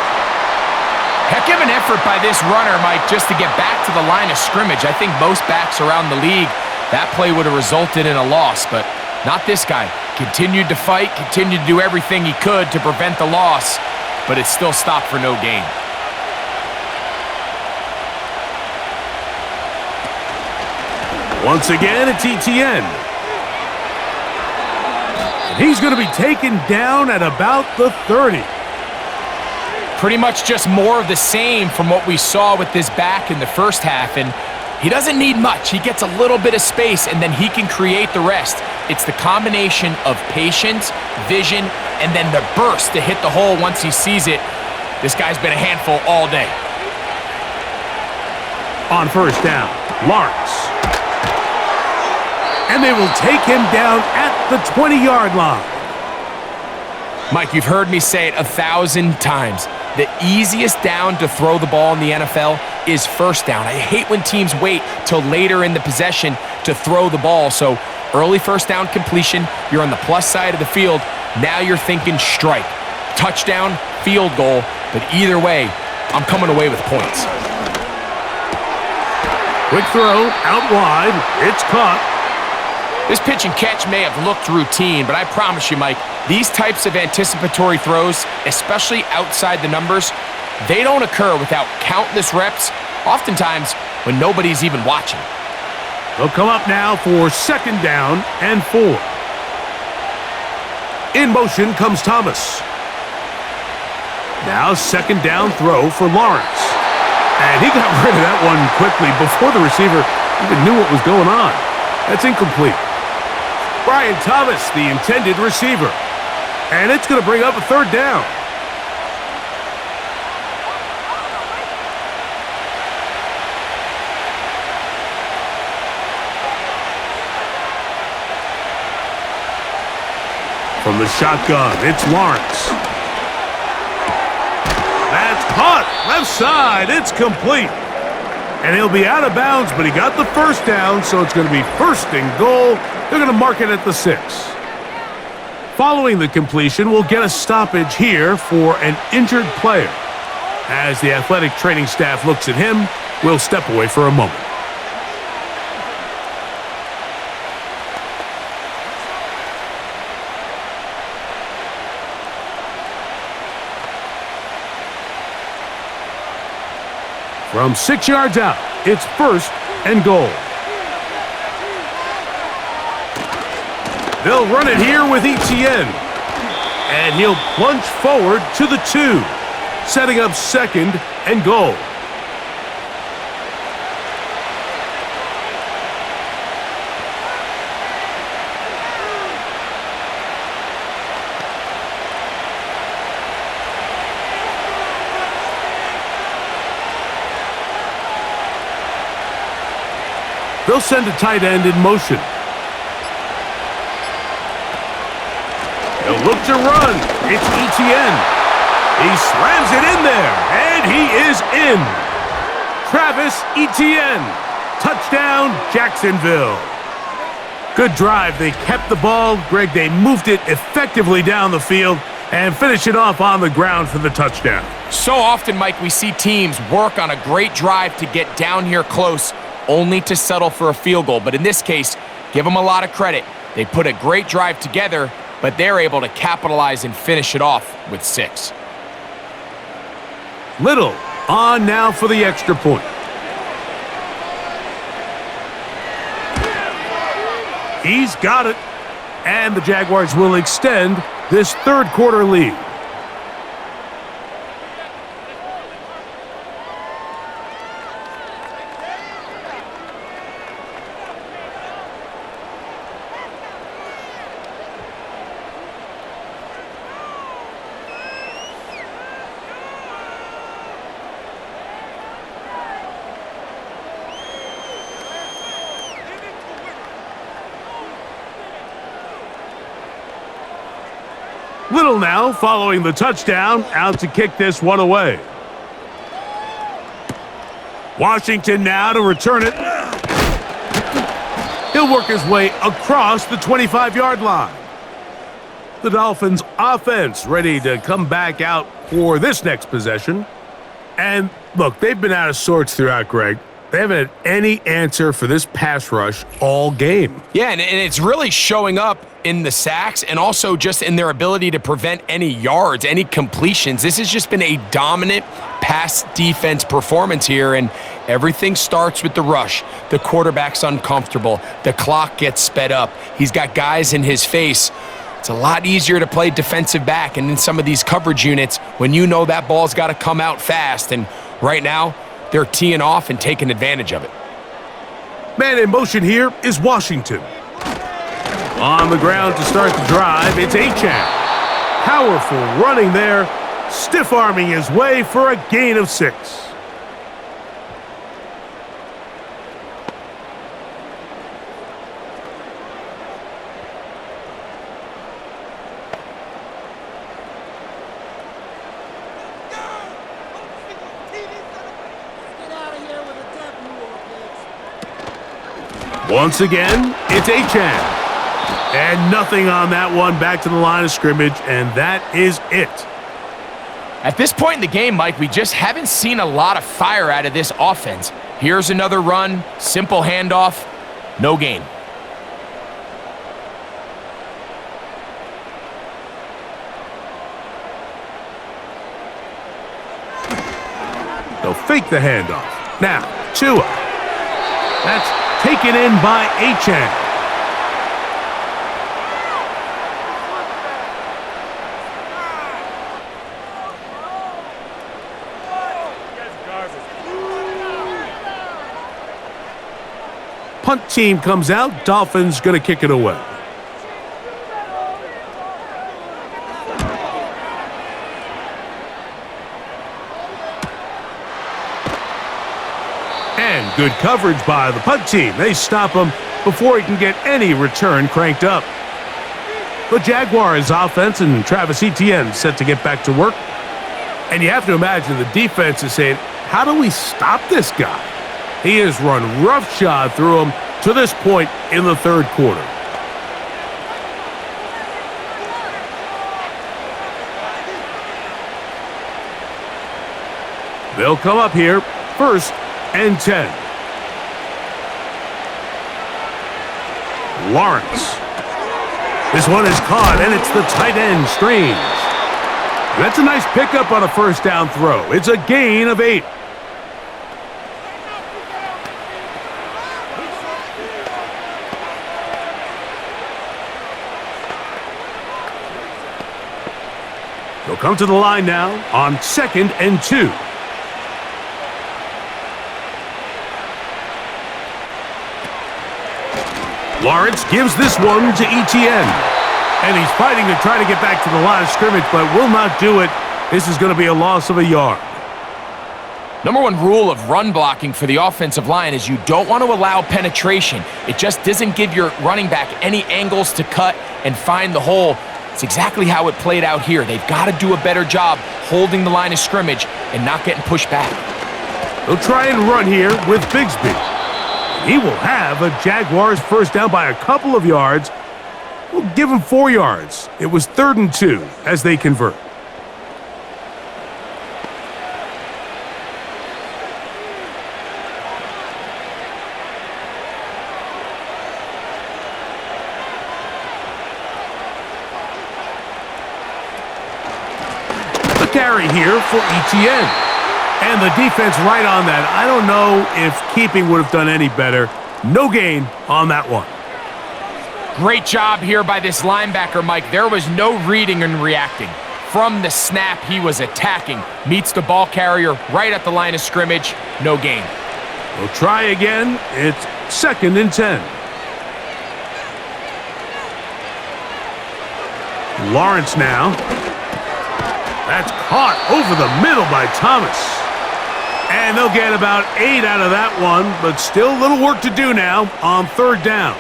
Heck of an effort by this runner, Mike, just to get back to the line of scrimmage. I think most backs around the league, that play would have resulted in a loss, but not this guy. Continued to fight, continued to do everything he could to prevent the loss, but it still stopped for no gain. Once again, it's ETN. And he's going to be taken down at about the 30. Pretty much just more of the same from what we saw with this back in the first half, and he doesn't need much. He gets a little bit of space, and then he can create the rest. It's the combination of patience, vision, and then the burst to hit the hole once he sees it. This guy's been a handful all day. On first down, Lawrence. and they will take him down at the 20-yard line. Mike, you've heard me say it 1,000 times. The easiest down to throw the ball in the NFL is first down. I hate when teams wait till later in the possession to throw the ball. So early first down completion, you're on the plus side of the field. Now you're thinking strike, touchdown, field goal. But either way, I'm coming away with points. Quick throw, out wide, it's caught. This pitch and catch may have looked routine, but I promise you, Mike, these types of anticipatory throws, especially outside the numbers, they don't occur without countless reps, oftentimes when nobody's even watching. They'll come up now for 2nd down and 4. In motion comes Thomas. Now 2nd down throw for Lawrence. And he got rid of that one quickly before the receiver even knew what was going on. That's incomplete. Brian Thomas, the intended receiver. And it's going to bring up a 3rd down. From the shotgun, it's Lawrence. That's caught. Left side, it's complete. And he'll be out of bounds, but he got the 1st down, so it's going to be 1st and goal. They're going to mark it at the 6. Following the completion, we'll get a stoppage here for an injured player. As the athletic training staff looks at him, we'll step away for a moment. From 6 yards out, it's 1st and goal. They'll run it here with Etienne. And he'll plunge forward to the 2, setting up 2nd and goal. They'll send a tight end in motion. They'll look to run. It's Etienne. He slams it in there, and he is in. Travis Etienne. Touchdown, Jacksonville. Good drive. They kept the ball. Greg, they moved it effectively down the field and finish it off on the ground for the touchdown. So often, Mike, we see teams work on a great drive to get down here close, only to settle for a field goal. But in this case, give them a lot of credit. They put a great drive together, but they're able to capitalize and finish it off with 6. Little on now for the extra point. He's got it. And the Jaguars will extend this 3rd quarter lead. Little now following the touchdown, out to kick this one away. Washington now to return it. He'll work his way across the 25-yard line. The Dolphins offense ready to come back out for this next possession. And look, they've been out of sorts throughout, Greg. They haven't had any answer for this pass rush all game. Yeah, and it's really showing up in the sacks and also just in their ability to prevent any yards, any completions. This has just been a dominant pass defense performance here, and everything starts with the rush. The quarterback's uncomfortable. The clock gets sped up. He's got guys in his face. It's a lot easier to play defensive back and in some of these coverage units when you know that ball's got to come out fast, and right now, they're teeing off and taking advantage of it. Man in motion here is Washington. On the ground to start the drive, it's Achane. Powerful running there, stiff-arming his way for a gain of 6. Once again, it's Achan. And nothing on that one, back to the line of scrimmage, and that is it. At this point in the game, Mike, we just haven't seen a lot of fire out of this offense. Here's another run, simple handoff, no gain. They'll fake the handoff. Now, Tua. That's taken in by Achan. Punt team comes out. Dolphins going to kick it away. And good coverage by the punt team. They stop him before he can get any return cranked up. The Jaguars offense and Travis Etienne set to get back to work. And you have to imagine the defense is saying, how do we stop this guy? He has run roughshod through him to this point in the third quarter. They'll come up here, 1st and 10. Lawrence. This one is caught, and it's the tight end, Strange. That's a nice pickup on a first down throw. It's a gain of 8. They'll come to the line now on 2nd and 2. Lawrence gives this one to Etienne. And he's fighting to try to get back to the line of scrimmage, but will not do it. This is going to be a loss of a yard. Number one rule of run blocking for the offensive line is you don't want to allow penetration. It just doesn't give your running back any angles to cut and find the hole. It's exactly how it played out here. They've got to do a better job holding the line of scrimmage and not getting pushed back. They'll try and run here with Bigsby. He will have a Jaguars first down by a couple of yards. We'll give him 4 yards. It was 3rd and 2 as they convert. The carry here for Etienne. And the defense right on that. I don't know if keeping would have done any better. No gain on that one. Great job here by this linebacker, Mike. There was no reading and reacting. From the snap, he was attacking. Meets the ball carrier right at the line of scrimmage. No gain. We'll try again. It's 2nd and 10. Lawrence now. That's caught over the middle by Thomas. And they'll get about 8 out of that one, but still a little work to do now on 3rd down.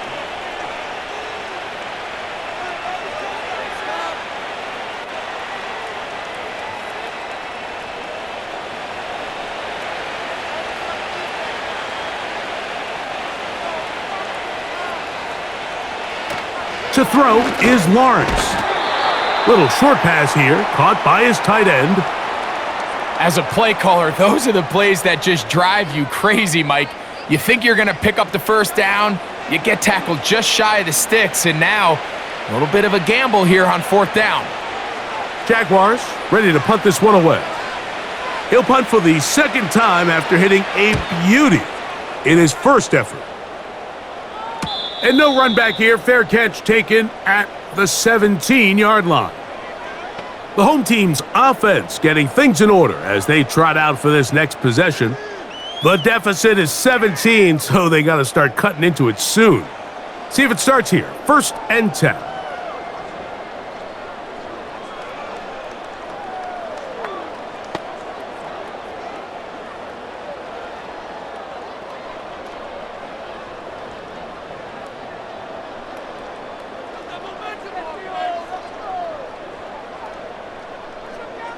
To throw is Lawrence. Little short pass here, caught by his tight end. As a play caller, those are the plays that just drive you crazy, Mike. You think you're going to pick up the first down, you get tackled just shy of the sticks, and now a little bit of a gamble here on 4th down. Jaguars ready to punt this one away. He'll punt for the 2nd time after hitting a beauty in his first effort. And no run back here. Fair catch taken at the 17-yard line. The home team's offense getting things in order as they trot out for this next possession. The deficit is 17, so they got to start cutting into it soon. See if it starts here. 1st and 10.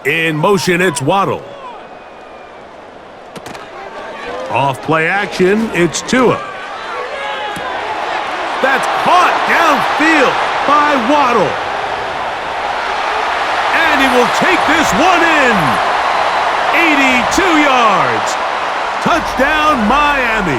In motion, it's Waddle. Off play action, it's Tua. That's caught downfield by Waddle. And he will take this one in. 82 yards. Touchdown, Miami.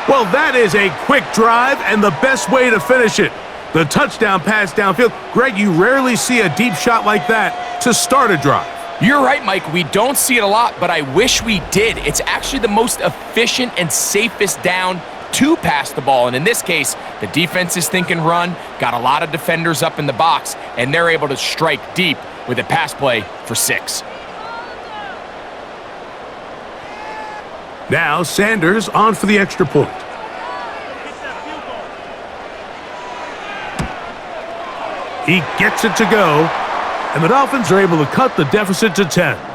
Well, that is a quick drive and the best way to finish it. The touchdown pass downfield. Greg, you rarely see a deep shot like that to start a drive. You're right, Mike. We don't see it a lot, but I wish we did. It's actually the most efficient and safest down to pass the ball. And in this case, the defense is thinking run, got a lot of defenders up in the box, and they're able to strike deep with a pass play for 6. Now Sanders on for the extra point. He gets it to go, and the Dolphins are able to cut the deficit to 10.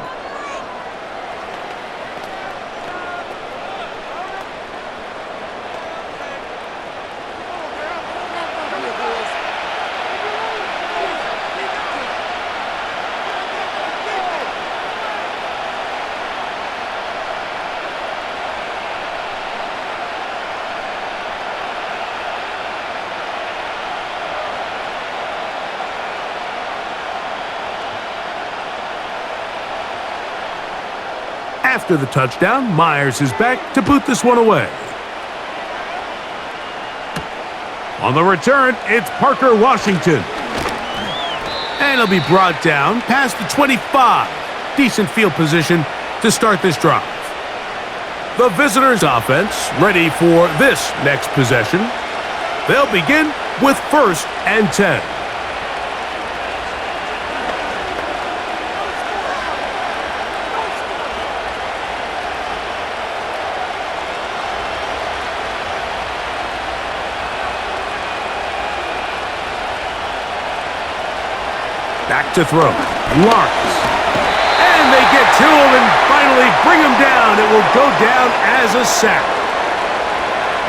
After the touchdown, Myers is back to boot this one away. On the return, it's Parker Washington. And he'll be brought down past the 25. Decent field position to start this drive. The visitors' offense ready for this next possession. They'll begin with 1st and 10. Back to throw. Lawrence. And they get to him and finally bring him down. It will go down as a sack.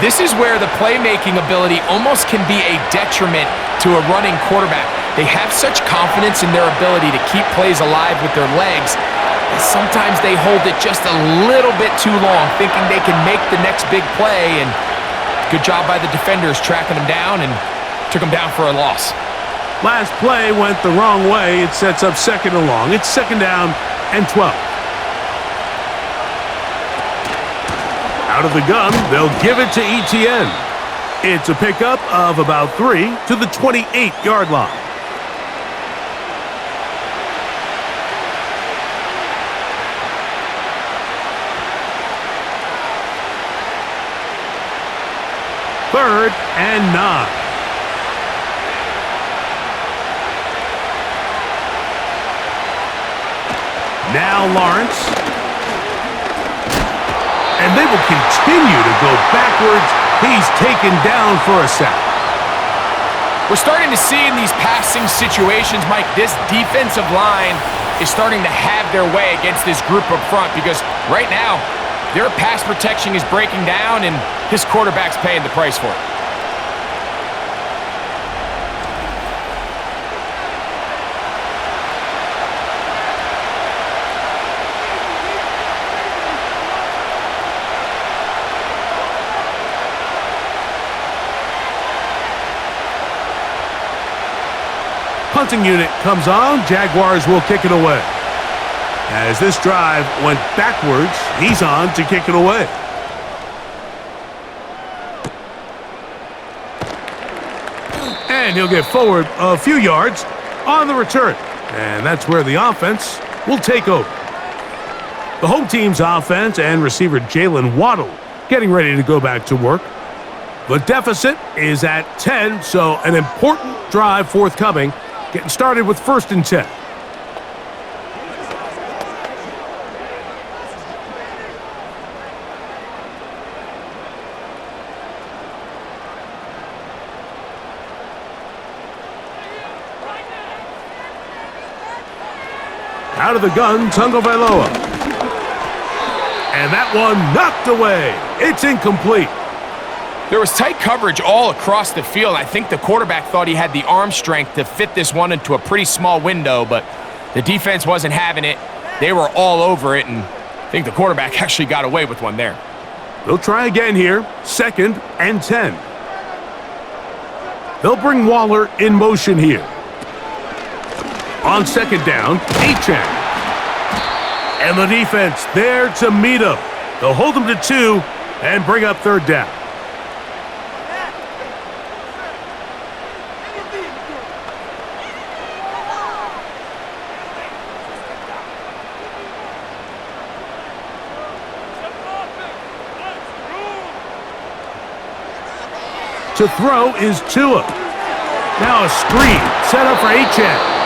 This is where the playmaking ability almost can be a detriment to a running quarterback. They have such confidence in their ability to keep plays alive with their legs. And sometimes they hold it just a little bit too long, thinking they can make the next big play. And good job by the defenders tracking him down and took him down for a loss. Last play went the wrong way. It sets up 2nd and long. It's 2nd down and 12. Out of the gun, they'll give it to Etienne. It's a pickup of about 3 to the 28-yard line. Third and 9. Now Lawrence. And they will continue to go backwards. He's taken down for a sack. We're starting to see in these passing situations, Mike, this defensive line is starting to have their way against this group up front because right now, their pass protection is breaking down and his quarterback's paying the price for it. Punting unit comes on. Jaguars will kick it away. As this drive went backwards, he's on to kick it away. And he'll get forward a few yards on the return. And that's where the offense will take over. The home team's offense and receiver Jalen Waddle getting ready to go back to work. The deficit is at 10, so an important drive forthcoming. Getting started with 1st and 10. Out of the gun, Tagovailoa. And that one knocked away. It's incomplete. There was tight coverage all across the field. I think the quarterback thought he had the arm strength to fit this one into a pretty small window, but the defense wasn't having it. They were all over it, and I think the quarterback actually got away with one there. They'll try again here. 2nd and 10. They'll bring Waller in motion here. On 2nd down, Achane. And the defense there to meet him. They'll hold him to 2 and bring up 3rd down. To throw is Tua. Now a screen set up for Achane.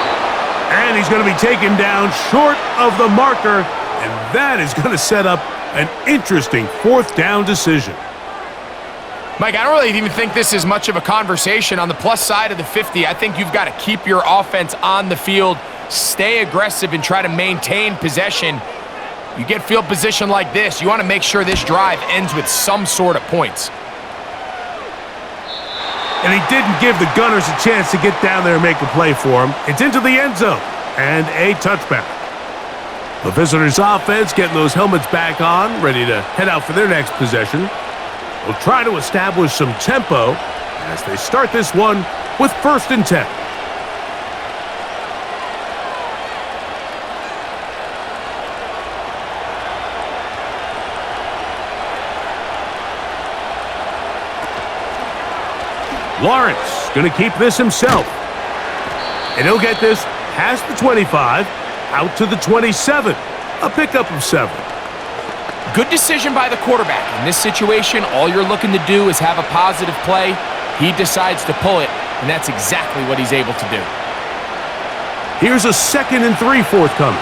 And he's going to be taken down short of the marker. And that is going to set up an interesting 4th down decision. Mike, I don't really even think this is much of a conversation. On the plus side of the 50, I think you've got to keep your offense on the field, stay aggressive, and try to maintain possession. You get field position like this, you want to make sure this drive ends with some sort of points. And he didn't give the Gunners a chance to get down there and make a play for him. It's into the end zone and a touchback. The visitors' offense getting those helmets back on, ready to head out for their next possession. They'll try to establish some tempo as they start this one with 1st and 10. Lawrence going to keep this himself. And he'll get this past the 25, out to the 27. A pickup of 7. Good decision by the quarterback. In this situation, all you're looking to do is have a positive play. He decides to pull it, and that's exactly what he's able to do. Here's a 2nd and 3 forthcoming.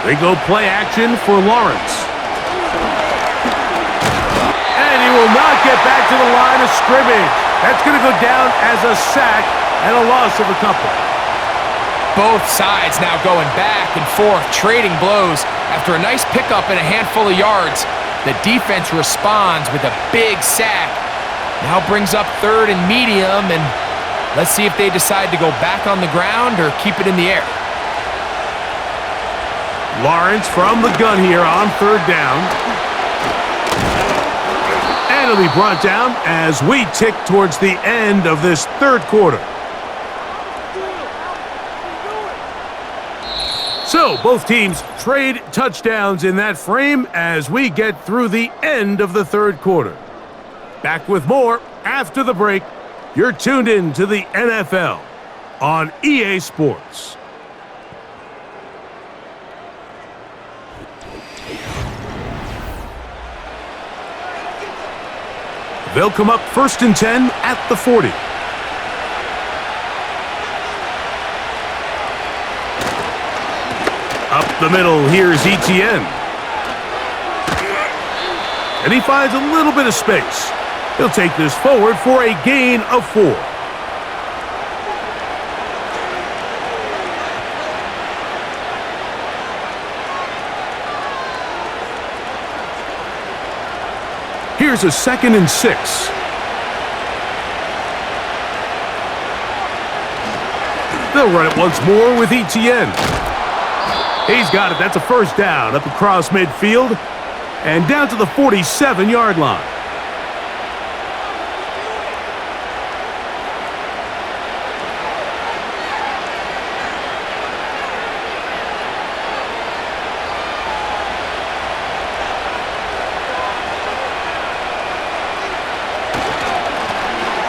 They go play action for Lawrence. Will not get back to the line of scrimmage. That's going to go down as a sack and a loss of a couple. Both sides now going back and forth, trading blows. After a nice pickup and a handful of yards, the defense responds with a big sack. Now brings up 3rd and medium, and let's see if they decide to go back on the ground or keep it in the air. Lawrence from the gun here on 3rd down. And it'll be brought down as we tick towards the end of this 3rd quarter. So both teams trade touchdowns in that frame as we get through the end of the 3rd quarter. Back with more after the break. You're tuned in to the NFL on EA Sports. They'll come up 1st and 10 at the 40. Up the middle, here's Etienne. And he finds a little bit of space. He'll take this forward for a gain of 4. Here's a 2nd and 6. They'll run it once more with Etienne. He's got it. That's a 1st down up across midfield and down to the 47-yard line.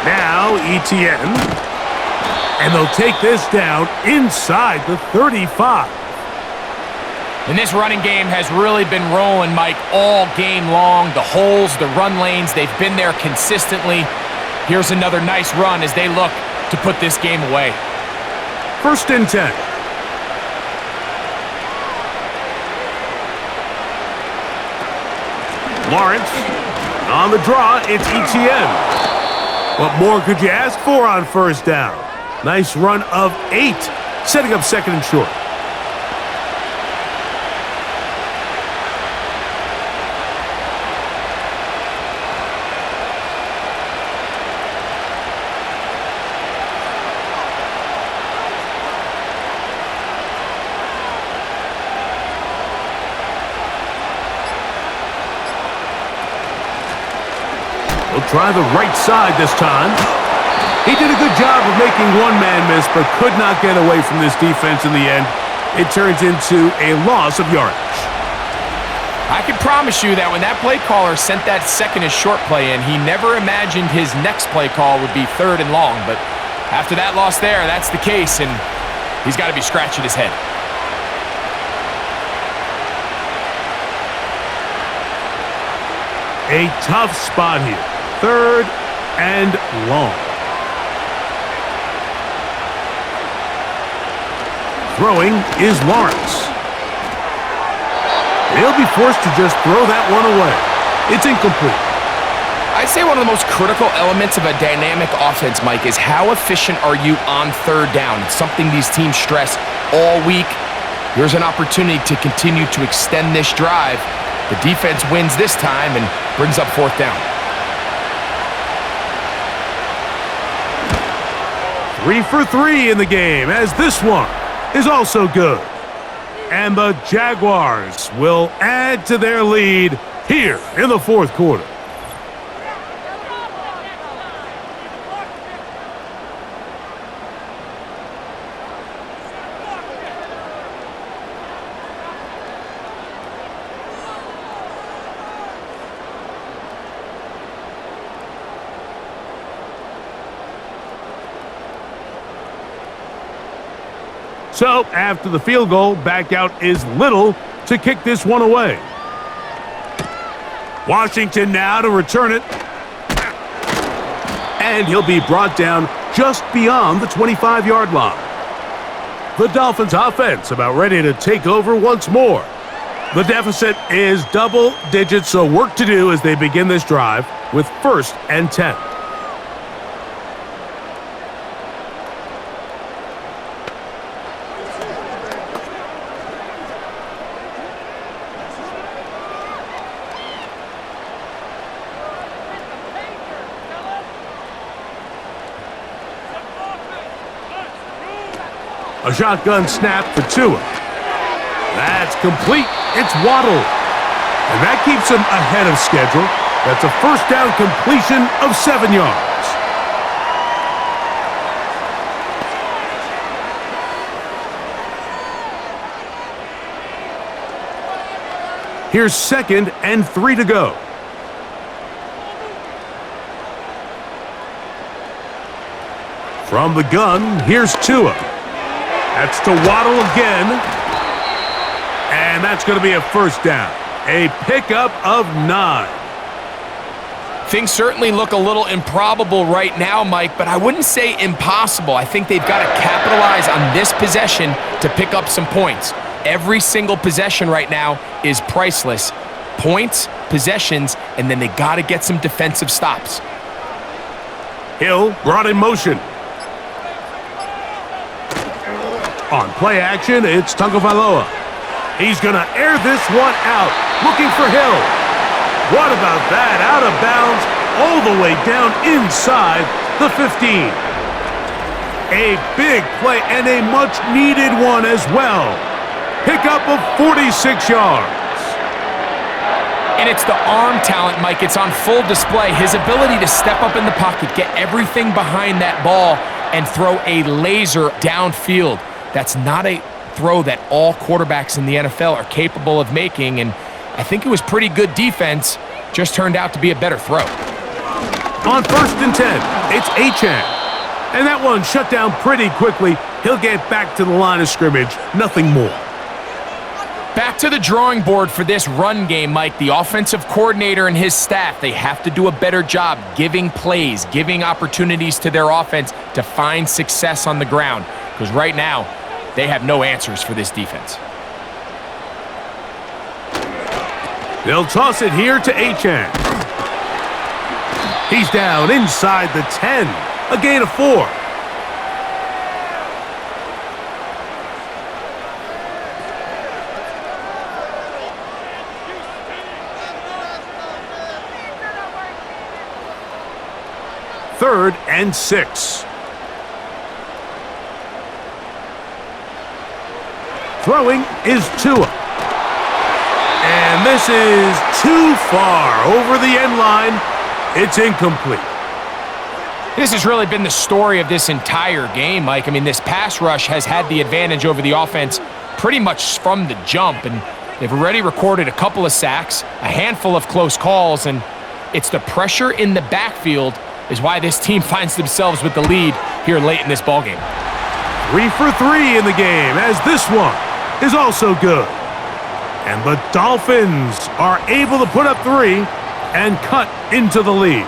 Now Etienne, and they'll take this down inside the 35. And this running game has really been rolling, Mike, all game long. The holes, the run lanes, they've been there consistently. Here's another nice run as they look to put this game away. 1st and 10. Lawrence, on the draw, it's Etienne. What more could you ask for on 1st down? Nice run of 8, setting up 2nd and short. He'll try the right side this time. He did a good job of making one man miss, but could not get away from this defense in the end. It turns into a loss of yardage. I can promise you that when that play caller sent that second and short play in, he never imagined his next play call would be 3rd and long. But after that loss there, that's the case, and he's got to be scratching his head. A tough spot here. 3rd and long. Throwing is Lawrence. He'll be forced to just throw that one away. It's incomplete. I'd say one of the most critical elements of a dynamic offense, Mike, is how efficient are you on 3rd down? It's something these teams stress all week. Here's an opportunity to continue to extend this drive. The defense wins this time and brings up 4th down. 3 for 3 in the game, as this one is also good. And the Jaguars will add to their lead here in the 4th quarter. So, after the field goal, back out is Little to kick this one away. Washington now to return it. And he'll be brought down just beyond the 25-yard line. The Dolphins offense about ready to take over once more. The deficit is double digits, so work to do as they begin this drive with 1st and 10. A shotgun snap for Tua. That's complete. It's Waddle. And that keeps him ahead of schedule. That's a 1st down completion of 7 yards. Here's 2nd and 3 to go. From the gun, here's Tua. That's to Waddle again. And that's going to be a 1st down. A pickup of 9. Things certainly look a little improbable right now, Mike, but I wouldn't say impossible. I think they've got to capitalize on this possession to pick up some points. Every single possession right now is priceless. Points, possessions, and then they got to get some defensive stops. Hill brought in motion. On play action, it's Tagovailoa. He's going to air this one out, looking for Hill. What about that? Out of bounds, all the way down inside the 15. A big play and a much-needed one as well. Pickup of 46 yards. And it's the arm talent, Mike. It's on full display. His ability to step up in the pocket, get everything behind that ball, and throw a laser downfield. That's not a throw that all quarterbacks in the NFL are capable of making, and I think it was pretty good defense, just turned out to be a better throw. On 1st and 10, it's Achane. And that one shut down pretty quickly. He'll get back to the line of scrimmage, nothing more. Back to the drawing board for this run game, Mike. The offensive coordinator and his staff, they have to do a better job giving plays, giving opportunities to their offense to find success on the ground. Because right now, they have no answers for this defense. They'll toss it here to Achane. He's down inside the 10. A gain of 4. Third and 6. Throwing is Tua. And this is too far over the end line. It's incomplete. This has really been the story of this entire game, Mike. I mean, this pass rush has had the advantage over the offense pretty much from the jump, and they've already recorded a couple of sacks, a handful of close calls, and it's the pressure in the backfield is why this team finds themselves with the lead here late in this ballgame. 3 for 3 in the game, as this one is also good. And the Dolphins are able to put up 3 and cut into the lead.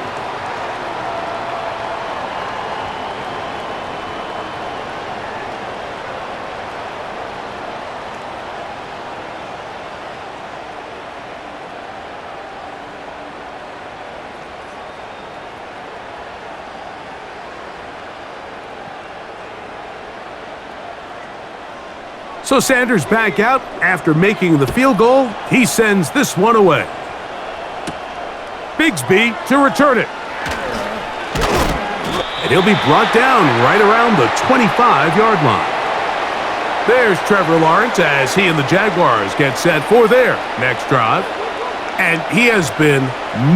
So Sanders back out after making the field goal. He sends this one away. Bigsby to return it. And he'll be brought down right around the 25-yard line. There's Trevor Lawrence as he and the Jaguars get set for their next drive. And he has been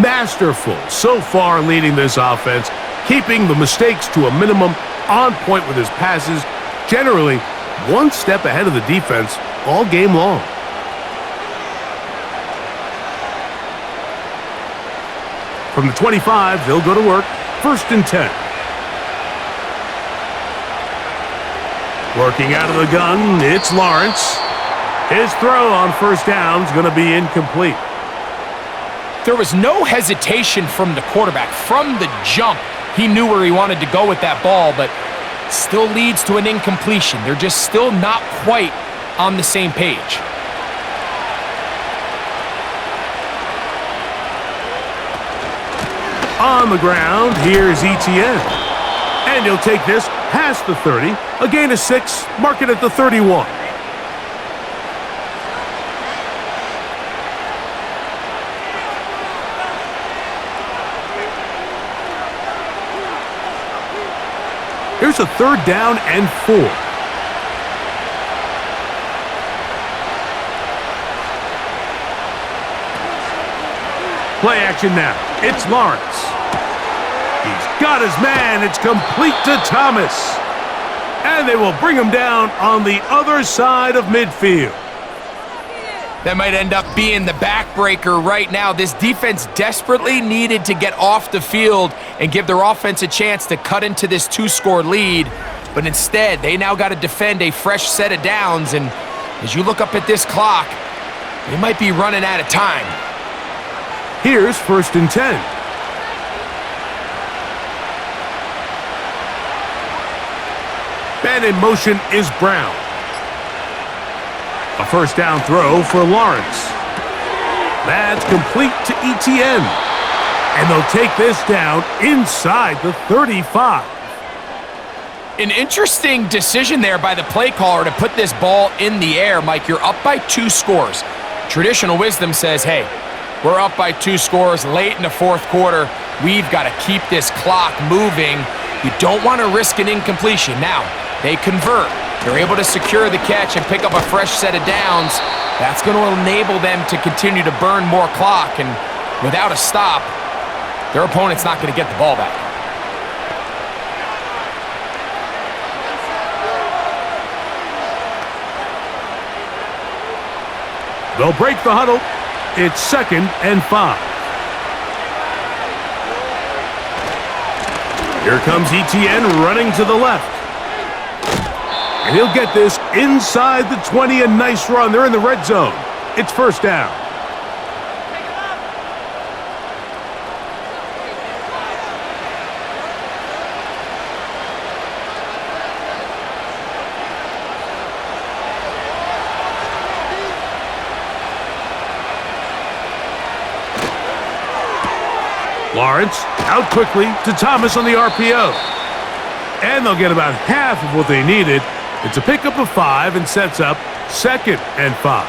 masterful so far leading this offense, keeping the mistakes to a minimum, on point with his passes, generally one step ahead of the defense all game long. From the 25, they'll go to work. 1st and 10. Working out of the gun, it's Lawrence. His throw on 1st down is going to be incomplete. There was no hesitation from the quarterback. From the jump, he knew where he wanted to go with that ball, but still leads to an incompletion. They're just still not quite on the same page. On the ground, here's Etienne. And he'll take this past the 30, a gain of 6, mark it at the 31. Here's a 3rd down and 4. Play action now. It's Lawrence. He's got his man. It's complete to Thomas. And they will bring him down on the other side of midfield. That might end up being the backbreaker right now. This defense desperately needed to get off the field and give their offense a chance to cut into this 2-score lead. But instead, they now got to defend a fresh set of downs. And as you look up at this clock, they might be running out of time. Here's 1st and 10. And in motion is Brown. A 1st down throw for Lawrence. That's complete to Etienne. And they'll take this down inside the 35. An interesting decision there by the play caller to put this ball in the air. Mike, you're up by 2 scores. Traditional wisdom says, hey, we're up by 2 scores late in the 4th quarter. We've got to keep this clock moving. You don't want to risk an incompletion. Now, they convert. They're able to secure the catch and pick up a fresh set of downs. That's going to enable them to continue to burn more clock. And without a stop, their opponent's not going to get the ball back. They'll break the huddle. It's 2nd and 5. Here comes Etienne running to the left. And he'll get this inside the 20. A nice run. They're in the red zone. It's 1st down. Lawrence out quickly to Thomas on the RPO. And they'll get about half of what they needed. It's a pickup of 5 and sets up 2nd and 5.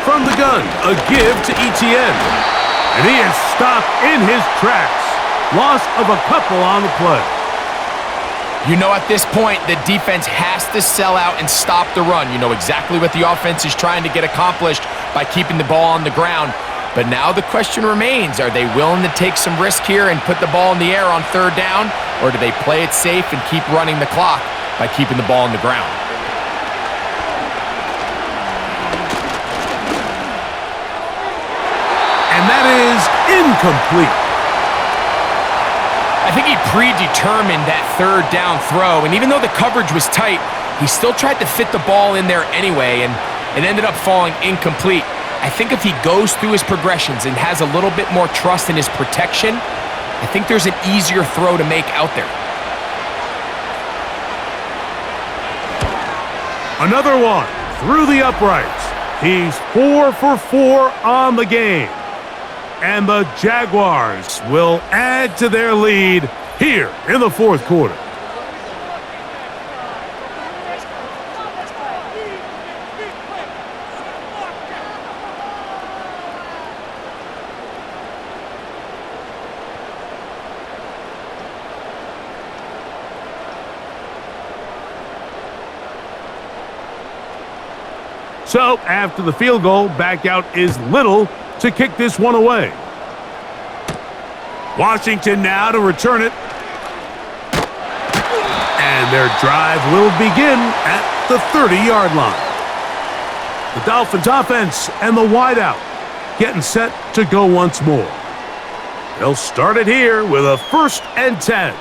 From the gun, a give to Etienne. And he is stopped in his tracks. Loss of a couple on the play. You know, at this point, the defense has to sell out and stop the run. You know exactly what the offense is trying to get accomplished by keeping the ball on the ground. But now the question remains, are they willing to take some risk here and put the ball in the air on third down, or do they play it safe and keep running the clock by keeping the ball on the ground? And that is incomplete. I think he predetermined that third down throw, and even though the coverage was tight, he still tried to fit the ball in there anyway, and it ended up falling incomplete. I think if he goes through his progressions and has a little bit more trust in his protection, I think there's an easier throw to make out there. Another one through the uprights. He's 4 for 4 on the game. And the Jaguars will add to their lead here in the fourth quarter. So, after the field goal, back out is Little to kick this one away. Washington now to return it. And their drive will begin at the 30-yard line. The Dolphins offense and the wideout getting set to go once more. They'll start it here with a 1st and 10.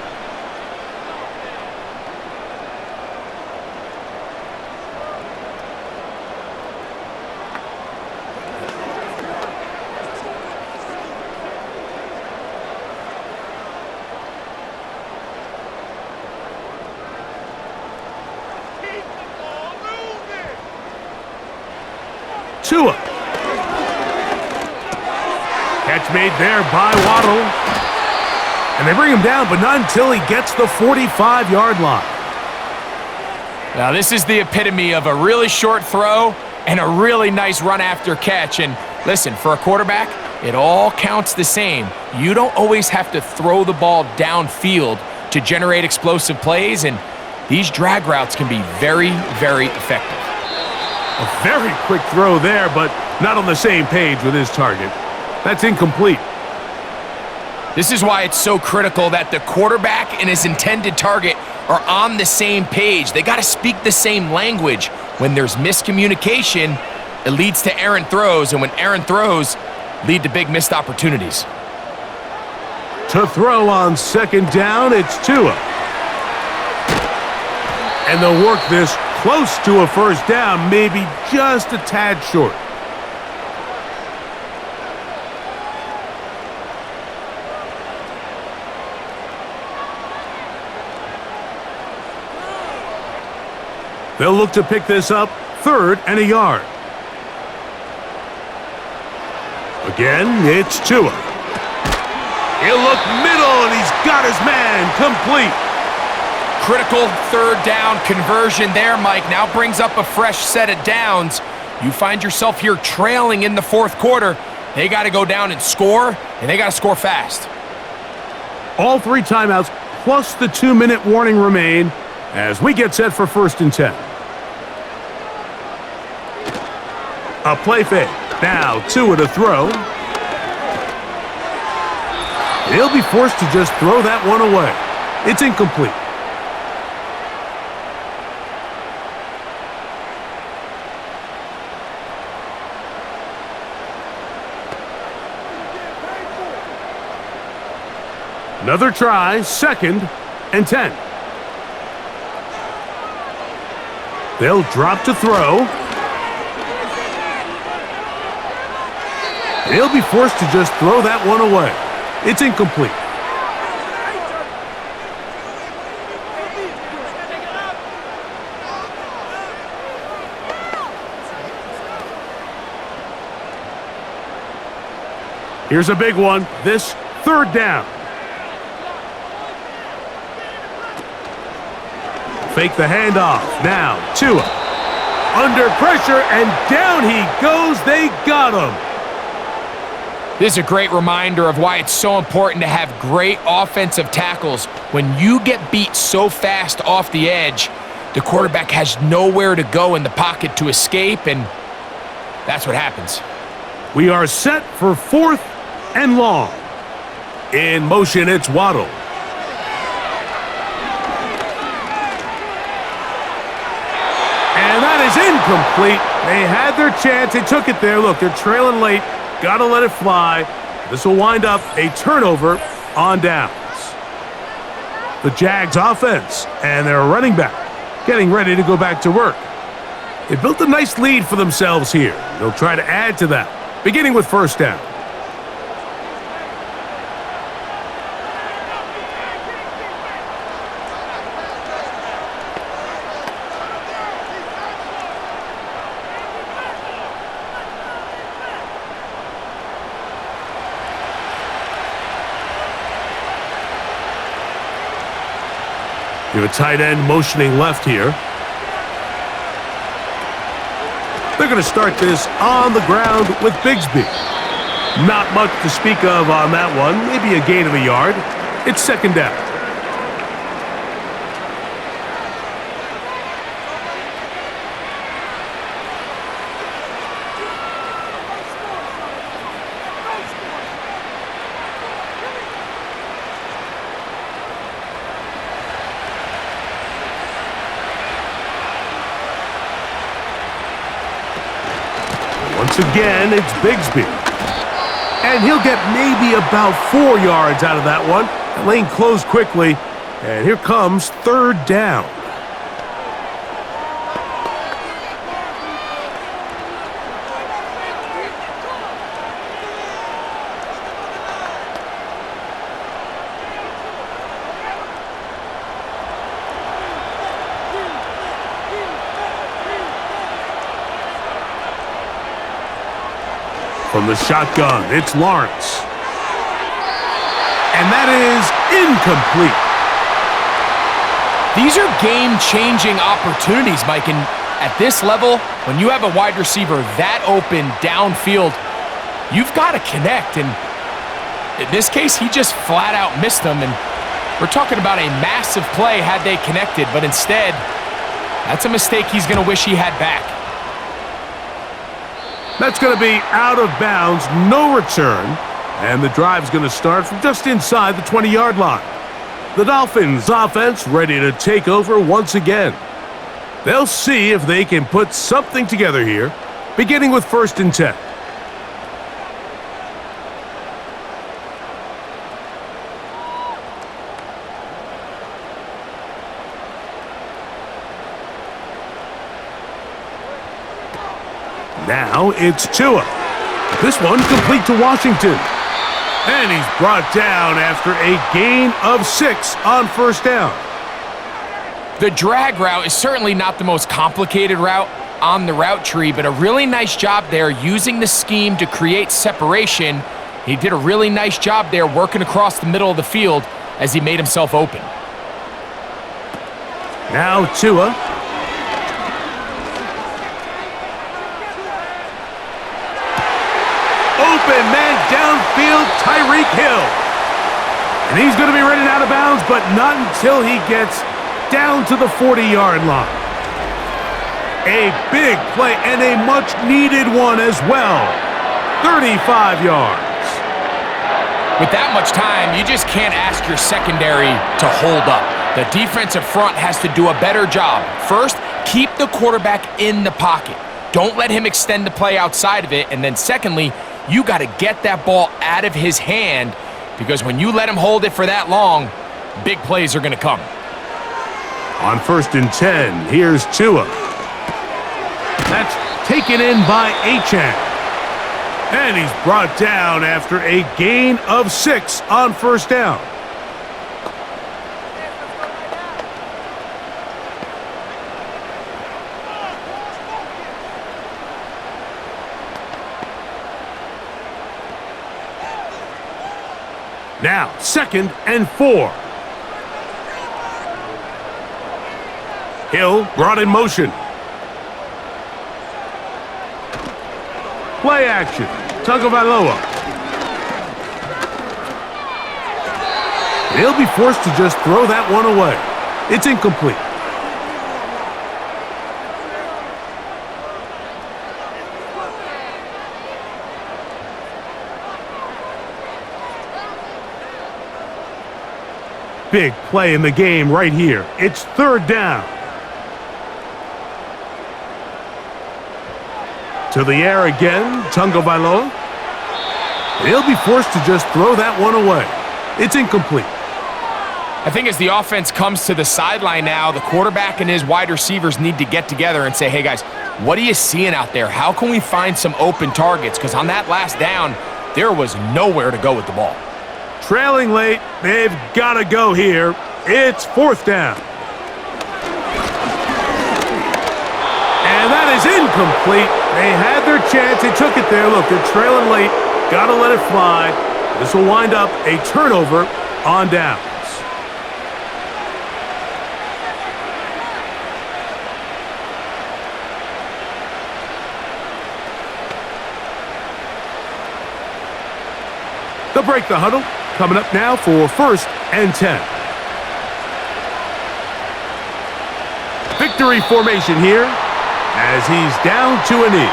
Tua. Catch made there by Waddle. And they bring him down, but not until he gets the 45-yard line. Now, this is the epitome of a really short throw and a really nice run after catch. And listen, for a quarterback, it all counts the same. You don't always have to throw the ball downfield to generate explosive plays, and these drag routes can be very, very effective. A very quick throw there, but not on the same page with his target. That's incomplete. This is why it's so critical that the quarterback and his intended target are on the same page. They got to speak the same language. When there's miscommunication, it leads to errant throws, and when errant throws lead to big missed opportunities. To throw on 2nd down, it's Tua. And they'll work this close to a 1st down, maybe just a tad short. They'll look to pick this up 3rd and a yard. Again, it's Tua. He'll look middle, and he's got his man complete. Critical 3rd down conversion there, Mike. Now brings up a fresh set of downs. You find yourself here trailing in the 4th quarter. They got to go down and score, and they got to score fast. All 3 timeouts plus the 2-minute warning remain as we get set for 1st and 10. A play fake. Now Tua to throw. He'll be forced to just throw that one away. It's incomplete. Another try, 2nd and 10. They'll drop to throw. He'll be forced to just throw that one away. It's incomplete. Here's a big one. This 3rd down. Fake the handoff. Now, Tua. Under pressure, and down he goes. They got him. This is a great reminder of why it's so important to have great offensive tackles. When you get beat so fast off the edge, the quarterback has nowhere to go in the pocket to escape, and that's what happens. We are set for 4th and long. In motion, it's Waddle. And that is incomplete. They had their chance. They took it there. Look, they're trailing late. Got to let it fly. This will wind up a turnover on downs. The Jags offense and their running back getting ready to go back to work. They built a nice lead for themselves here. They'll try to add to that, beginning with 1st down. You have a tight end motioning left here. They're going to start this on the ground with Bigsby. Not much to speak of on that one. Maybe a gain of a yard. It's 2nd down. Once again, it's Bigsby. And he'll get maybe about 4 yards out of that one. The lane closed quickly, and here comes 3rd down. From the shotgun, it's Lawrence. And that is incomplete. These are game-changing opportunities, Mike, and at this level, when you have a wide receiver that open downfield, you've got to connect, and in this case, he just flat-out missed them, and we're talking about a massive play had they connected, but instead, that's a mistake he's going to wish he had back. That's going to be out of bounds, no return, and the drive's going to start from just inside the 20-yard line. The Dolphins offense ready to take over once again. They'll see if they can put something together here, beginning with 1st and 10. Now it's Tua. This one complete to Washington. And he's brought down after a gain of 6 on 1st down. The drag route is certainly not the most complicated route on the route tree, but a really nice job there using the scheme to create separation. He did a really nice job there working across the middle of the field as he made himself open. Now Tua. Open man downfield, Tyreek Hill. And he's going to be running out of bounds, but not until he gets down to the 40-yard line. A big play and a much-needed one as well. 35 yards. With that much time, you just can't ask your secondary to hold up. The defensive front has to do a better job. First, keep the quarterback in the pocket. Don't let him extend the play outside of it. And then secondly, you got to get that ball out of his hand, because when you let him hold it for that long, big plays are going to come. On 1st and 10, here's Tua. That's taken in by Achane. And he's brought down after a gain of 6 on 1st down. Now, 2nd and 4. Hill brought in motion. Play action. Tagovailoa. He'll be forced to just throw that one away. It's incomplete. Big play in the game right here. It's third down. To the air again, Tagovailoa. He'll be forced to just throw that one away. It's incomplete. I think as the offense comes to the sideline now, the quarterback and his wide receivers need to get together and say, hey guys, what are you seeing out there? How can we find some open targets? Because on that last down, there was nowhere to go with the ball. Trailing late, they've got to go here. It's fourth down. And that is incomplete. They had their chance. They took it there. Look, they're trailing late. Got to let it fly. This will wind up a turnover on downs. They'll break the huddle. Coming up now for 1st and 10. Victory formation here as he's down to a knee.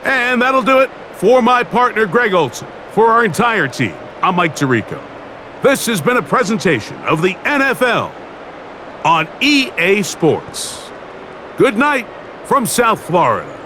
And that'll do it for my partner, Greg Olson. For our entire team, I'm Mike Tirico. This has been a presentation of the NFL on EA Sports. Good night from South Florida.